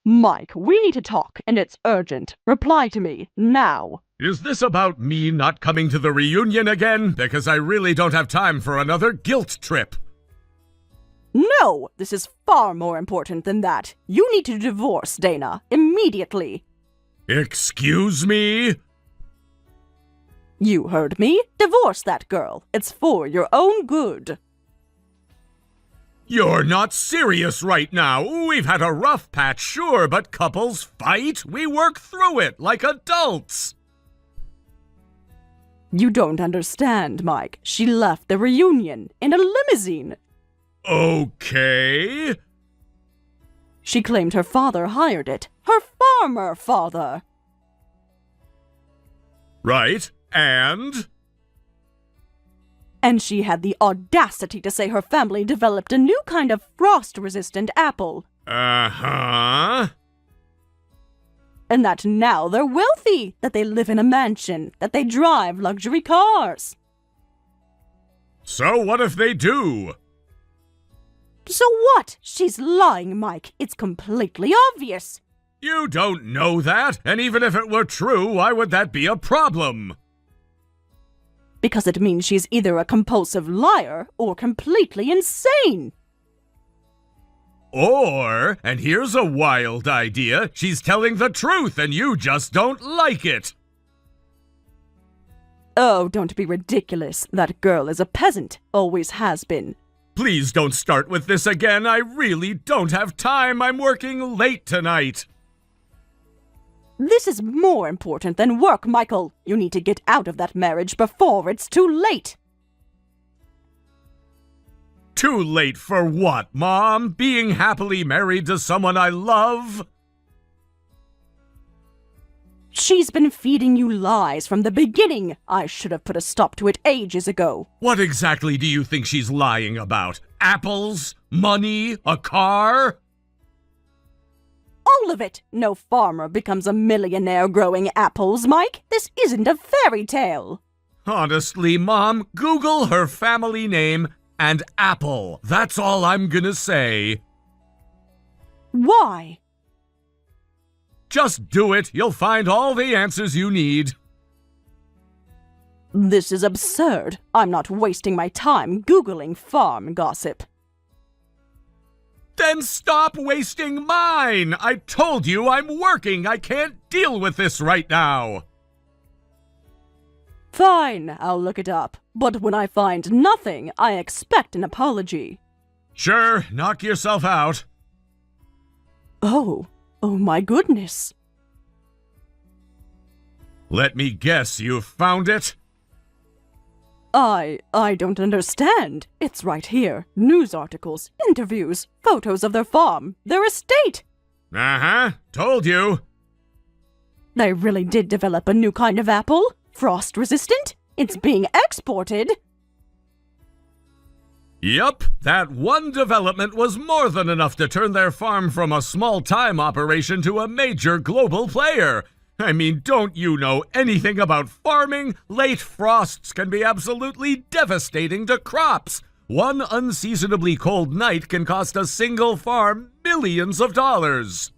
Mike, we need to talk, and it's urgent. Reply to me, now. Is this about me not coming to the reunion again? Because I really don't have time for another guilt trip. No, this is far more important than that. You need to divorce Dana, immediately. Excuse me? You heard me. Divorce that girl. It's for your own good. You're not serious right now. We've had a rough patch, sure, but couples fight. We work through it like adults. You don't understand, Mike. She left the reunion in a limousine. Okay. She claimed her father hired it. Her farmer father. Right, and? And she had the audacity to say her family developed a new kind of frost-resistant apple. Uh-huh. And that now they're wealthy, that they live in a mansion, that they drive luxury cars. So what if they do? So what? She's lying, Mike. It's completely obvious. You don't know that, and even if it were true, why would that be a problem? Because it means she's either a compulsive liar or completely insane. Or, and here's a wild idea, she's telling the truth and you just don't like it. Oh, don't be ridiculous. That girl is a peasant. Always has been. Please don't start with this again. I really don't have time. I'm working late tonight. This is more important than work, Michael. You need to get out of that marriage before it's too late. Too late for what, Mom? Being happily married to someone I love? She's been feeding you lies from the beginning. I should have put a stop to it ages ago. What exactly do you think she's lying about? Apples? Money? A car? All of it. No farmer becomes a millionaire growing apples, Mike. This isn't a fairy tale. Honestly, Mom, Google her family name and apple. That's all I'm gonna say. Why? Just do it. You'll find all the answers you need. This is absurd. I'm not wasting my time Googling farm gossip. Then stop wasting mine! I told you I'm working. I can't deal with this right now. Fine, I'll look it up. But when I find nothing, I expect an apology. Sure, knock yourself out. Oh my goodness. Let me guess, you found it? I don't understand. It's right here. News articles, interviews, photos of their farm, their estate. Uh-huh, told you. They really did develop a new kind of apple. Frost resistant. It's being exported. Yup, that one development was more than enough to turn their farm from a small-time operation to a major global player. I mean, don't you know anything about farming? Late frosts can be absolutely devastating to crops. One unseasonably cold night can cost a single farm millions of dollars.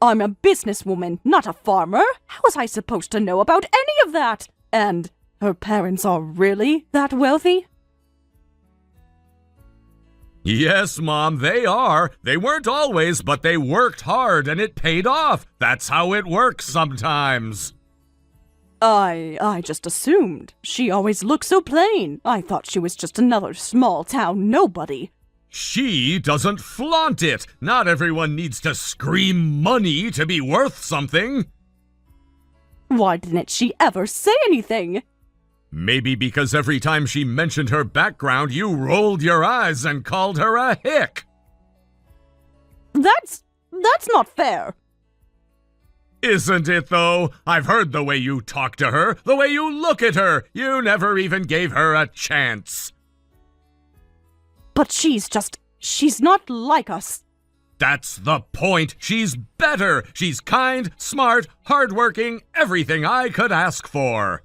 I'm a businesswoman, not a farmer. How was I supposed to know about any of that? And her parents are really that wealthy? Yes, Mom, they are. They weren't always, but they worked hard and it paid off. That's how it works sometimes. I just assumed. She always looked so plain. I thought she was just another small-town nobody. She doesn't flaunt it. Not everyone needs to scream money to be worth something. Why didn't she ever say anything? Maybe because every time she mentioned her background, you rolled your eyes and called her a hick. That's not fair. Isn't it, though? I've heard the way you talk to her, the way you look at her. You never even gave her a chance. But she's not like us. That's the point. She's better. She's kind, smart, hardworking, everything I could ask for.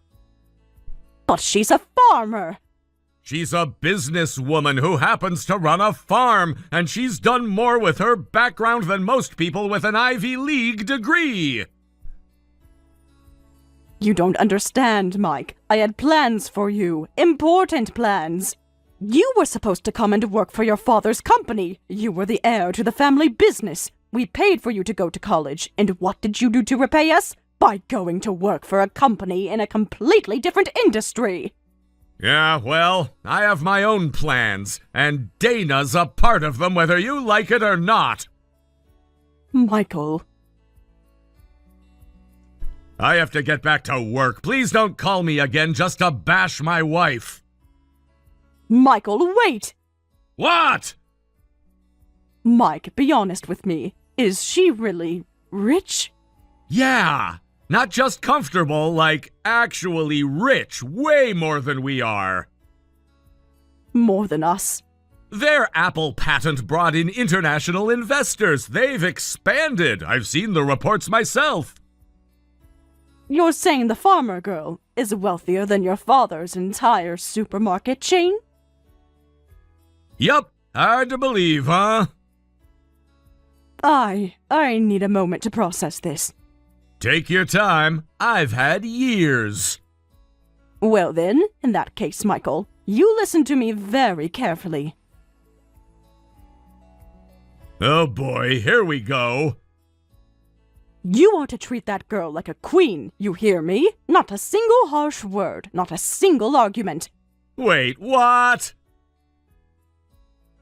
But she's a farmer. She's a businesswoman who happens to run a farm, and she's done more with her background than most people with an Ivy League degree. You don't understand, Mike. I had plans for you. Important plans. You were supposed to come and work for your father's company. You were the heir to the family business. We paid for you to go to college. And what did you do to repay us? by going to work for a company in a completely different industry. Yeah, well, I have my own plans, and Dana's a part of them whether you like it or not. Michael. I have to get back to work. Please don't call me again just to bash my wife. Michael, wait! What? Mike, be honest with me. Is she really rich? Yeah, not just comfortable, like actually rich, way more than we are. More than us. Their Apple patent brought in international investors. They've expanded. I've seen the reports myself. You're saying the farmer girl is wealthier than your father's entire supermarket chain? Yup, hard to believe, huh? I need a moment to process this. Take your time. I've had years. Well then, in that case, Michael, you listen to me very carefully. Oh boy, here we go. You are to treat that girl like a queen, you hear me? Not a single harsh word, not a single argument. Wait, what?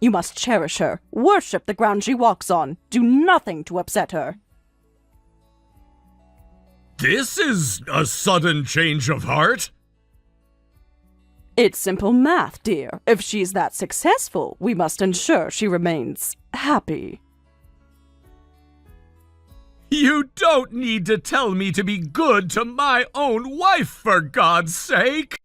You must cherish her, worship the ground she walks on, do nothing to upset her. This is a sudden change of heart. It's simple math, dear. If she's that successful, we must ensure she remains happy. You don't need to tell me to be good to my own wife, for God's sake!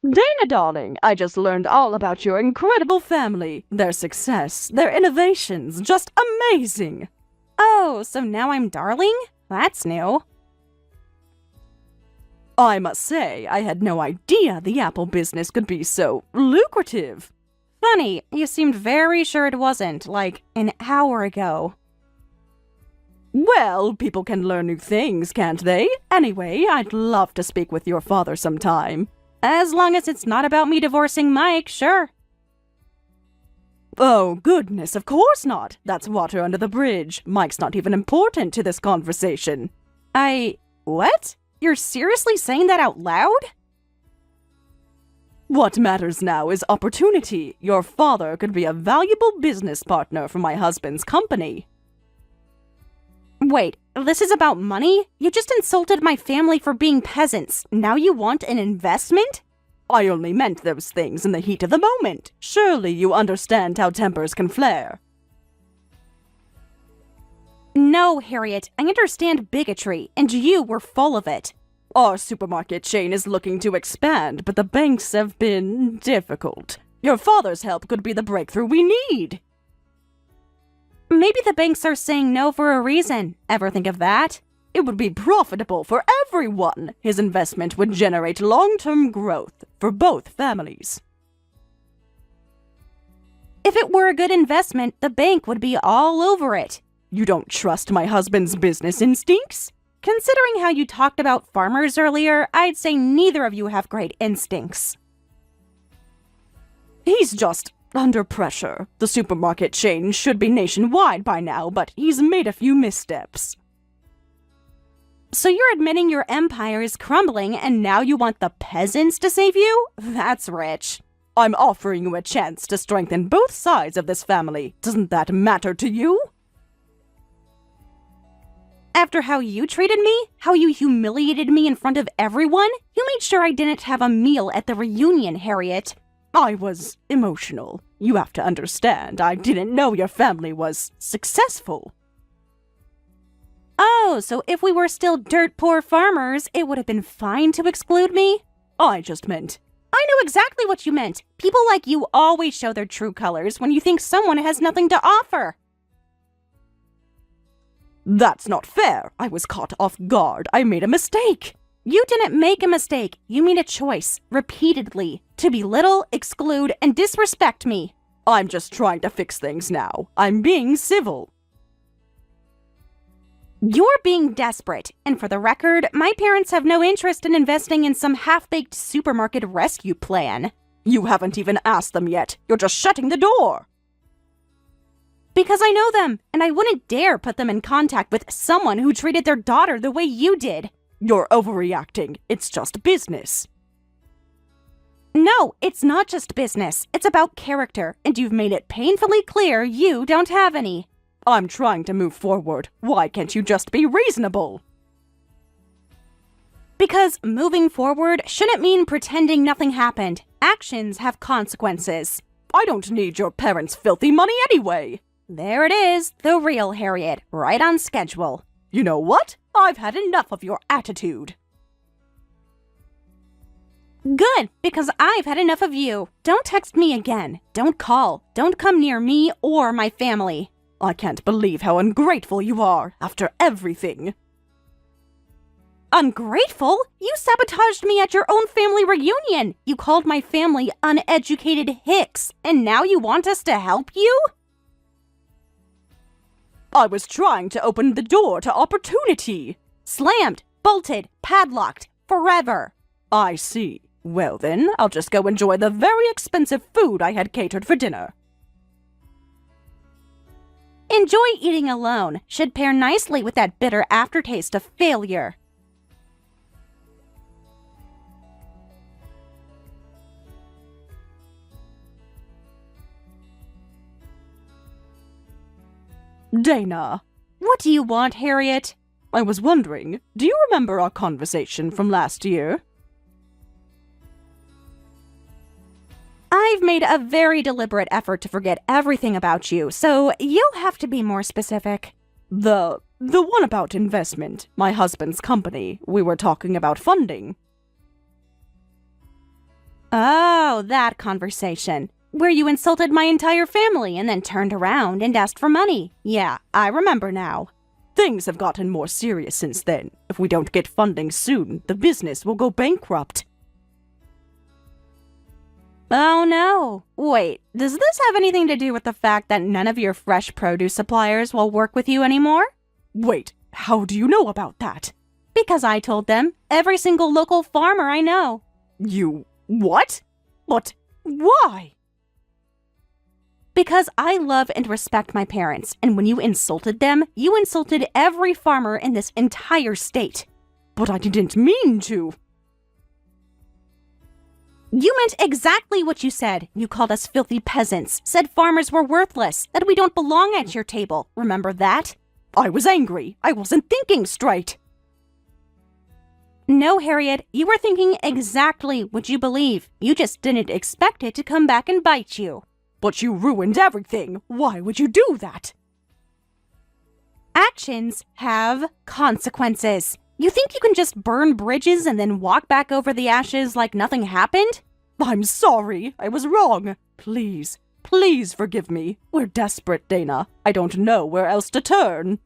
Dana, darling, I just learned all about your incredible family, their success, their innovations, just amazing. Oh, so now I'm darling? That's new. I must say, I had no idea the Apple business could be so lucrative. Funny, you seemed very sure it wasn't, like an hour ago. Well, people can learn new things, can't they? Anyway, I'd love to speak with your father sometime. As long as it's not about me divorcing Mike, sure. Oh, goodness, of course not. That's water under the bridge. Mike's not even important to this conversation. What? You're seriously saying that out loud? What matters now is opportunity. Your father could be a valuable business partner for my husband's company. Wait, this is about money? You just insulted my family for being peasants. Now you want an investment? I only meant those things in the heat of the moment. Surely you understand how tempers can flare. No, Harriet, I understand bigotry, and you were full of it. Our supermarket chain is looking to expand, but the banks have been difficult. Your father's help could be the breakthrough we need. Maybe the banks are saying no for a reason. Ever think of that? It would be profitable for everyone. His investment would generate long-term growth for both families. If it were a good investment, the bank would be all over it. You don't trust my husband's business instincts? Considering how you talked about farmers earlier, I'd say neither of you have great instincts. He's just under pressure. The supermarket chain should be nationwide by now, but he's made a few missteps. So you're admitting your empire is crumbling and now you want the peasants to save you? That's rich. I'm offering you a chance to strengthen both sides of this family. Doesn't that matter to you? After how you treated me, how you humiliated me in front of everyone, you made sure I didn't have a meal at the reunion, Harriet. I was emotional. You have to understand, I didn't know your family was successful. Oh, so if we were still dirt poor farmers, it would have been fine to exclude me? I just meant... I know exactly what you meant. People like you always show their true colors when you think someone has nothing to offer. That's not fair. I was caught off guard. I made a mistake. You didn't make a mistake. You made a choice, repeatedly, to belittle, exclude, and disrespect me. I'm just trying to fix things now. I'm being civil. You're being desperate, and for the record, my parents have no interest in investing in some half-baked supermarket rescue plan. You haven't even asked them yet. You're just shutting the door. Because I know them, and I wouldn't dare put them in contact with someone who treated their daughter the way you did. You're overreacting. It's just business. No, it's not just business. It's about character, and you've made it painfully clear you don't have any. I'm trying to move forward. Why can't you just be reasonable? Because moving forward shouldn't mean pretending nothing happened. Actions have consequences. I don't need your parents' filthy money anyway. There it is, the real Harriet, right on schedule. You know what? I've had enough of your attitude. Good, because I've had enough of you. Don't text me again. Don't call. Don't come near me or my family. I can't believe how ungrateful you are after everything. Ungrateful? You sabotaged me at your own family reunion. You called my family uneducated hicks, and now you want us to help you? I was trying to open the door to opportunity. Slammed, bolted, padlocked, forever. I see. Well then, I'll just go enjoy the very expensive food I had catered for dinner. Enjoy eating alone. Should pair nicely with that bitter aftertaste of failure. Dana. What do you want, Harriet? I was wondering, do you remember our conversation from last year? I've made a very deliberate effort to forget everything about you, so you'll have to be more specific. The one about investment, my husband's company. We were talking about funding. Oh, that conversation. Where you insulted my entire family and then turned around and asked for money. Yeah, I remember now. Things have gotten more serious since then. If we don't get funding soon, the business will go bankrupt. Oh no. Wait, does this have anything to do with the fact that none of your fresh produce suppliers will work with you anymore? Wait, how do you know about that? Because I told them. Every single local farmer I know. You... what? But why? Because I love and respect my parents, and when you insulted them, you insulted every farmer in this entire state. But I didn't mean to. You meant exactly what you said. You called us filthy peasants, said farmers were worthless, that we don't belong at your table. Remember that? I was angry. I wasn't thinking straight. No, Harriet, you were thinking exactly what you believe. You just didn't expect it to come back and bite you. But you ruined everything. Why would you do that? Actions have consequences. You think you can just burn bridges and then walk back over the ashes like nothing happened? I'm sorry. I was wrong. Please, please forgive me. We're desperate, Dana. I don't know where else to turn.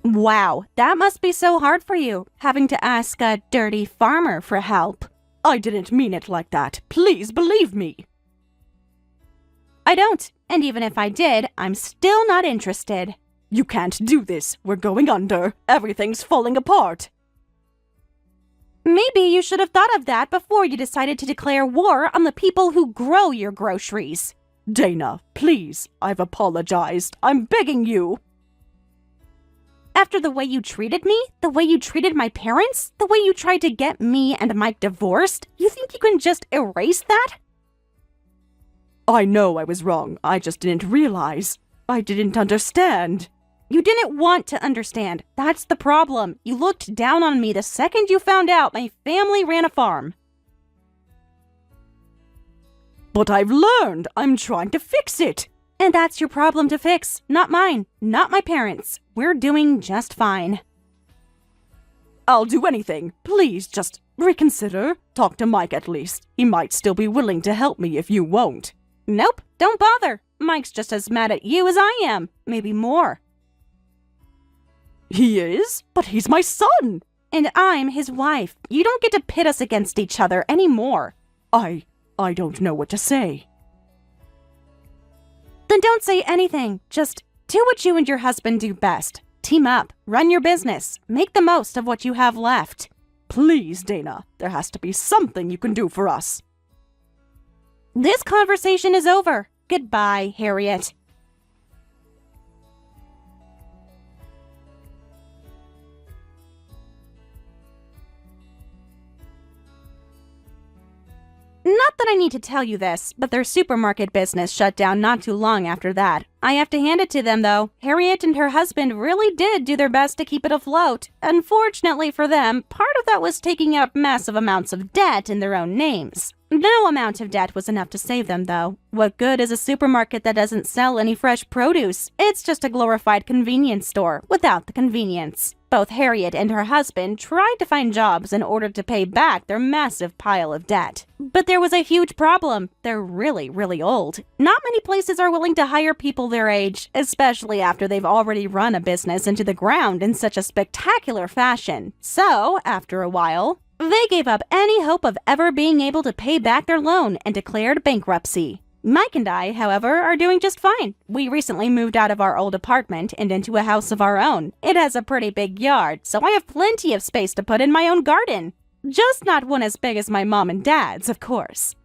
Wow, that must be so hard for you, having to ask a dirty farmer for help. I didn't mean it like that. Please believe me. I don't, and even if I did, I'm still not interested. You can't do this. We're going under. Everything's falling apart. Maybe you should have thought of that before you decided to declare war on the people who grow your groceries. Dana, please. I've apologized. I'm begging you. After the way you treated me, the way you treated my parents, the way you tried to get me and Mike divorced, you think you can just erase that? I know I was wrong. I just didn't realize. I didn't understand. You didn't want to understand. That's the problem. You looked down on me the second you found out my family ran a farm. But I've learned. I'm trying to fix it. And that's your problem to fix, not mine, not my parents. We're doing just fine. I'll do anything. Please, just reconsider. Talk to Mike at least. He might still be willing to help me if you won't. Nope, don't bother. Mike's just as mad at you as I am, maybe more. He is? But he's my son! And I'm his wife. You don't get to pit us against each other anymore. I don't know what to say. Then don't say anything. Just Do what you and your husband do best. Team up, run your business, make the most of what you have left. Please, Dana, there has to be something you can do for us. This conversation is over. Goodbye, Harriet. Not that I need to tell you this, but their supermarket business shut down not too long after that. I have to hand it to them, though. Harriet and her husband really did do their best to keep it afloat. Unfortunately for them, part of that was taking out massive amounts of debt in their own names. No amount of debt was enough to save them, though. What good is a supermarket that doesn't sell any fresh produce? It's just a glorified convenience store without the convenience. Both Harriet and her husband tried to find jobs in order to pay back their massive pile of debt. But there was a huge problem. They're really, really old. Not many places are willing to hire people their age, especially after they've already run a business into the ground in such a spectacular fashion. So, after a while, they gave up any hope of ever being able to pay back their loan and declared bankruptcy. Mike and I, however, are doing just fine. We recently moved out of our old apartment and into a house of our own. It has a pretty big yard, so I have plenty of space to put in my own garden. Just not one as big as my mom and dad's, of course.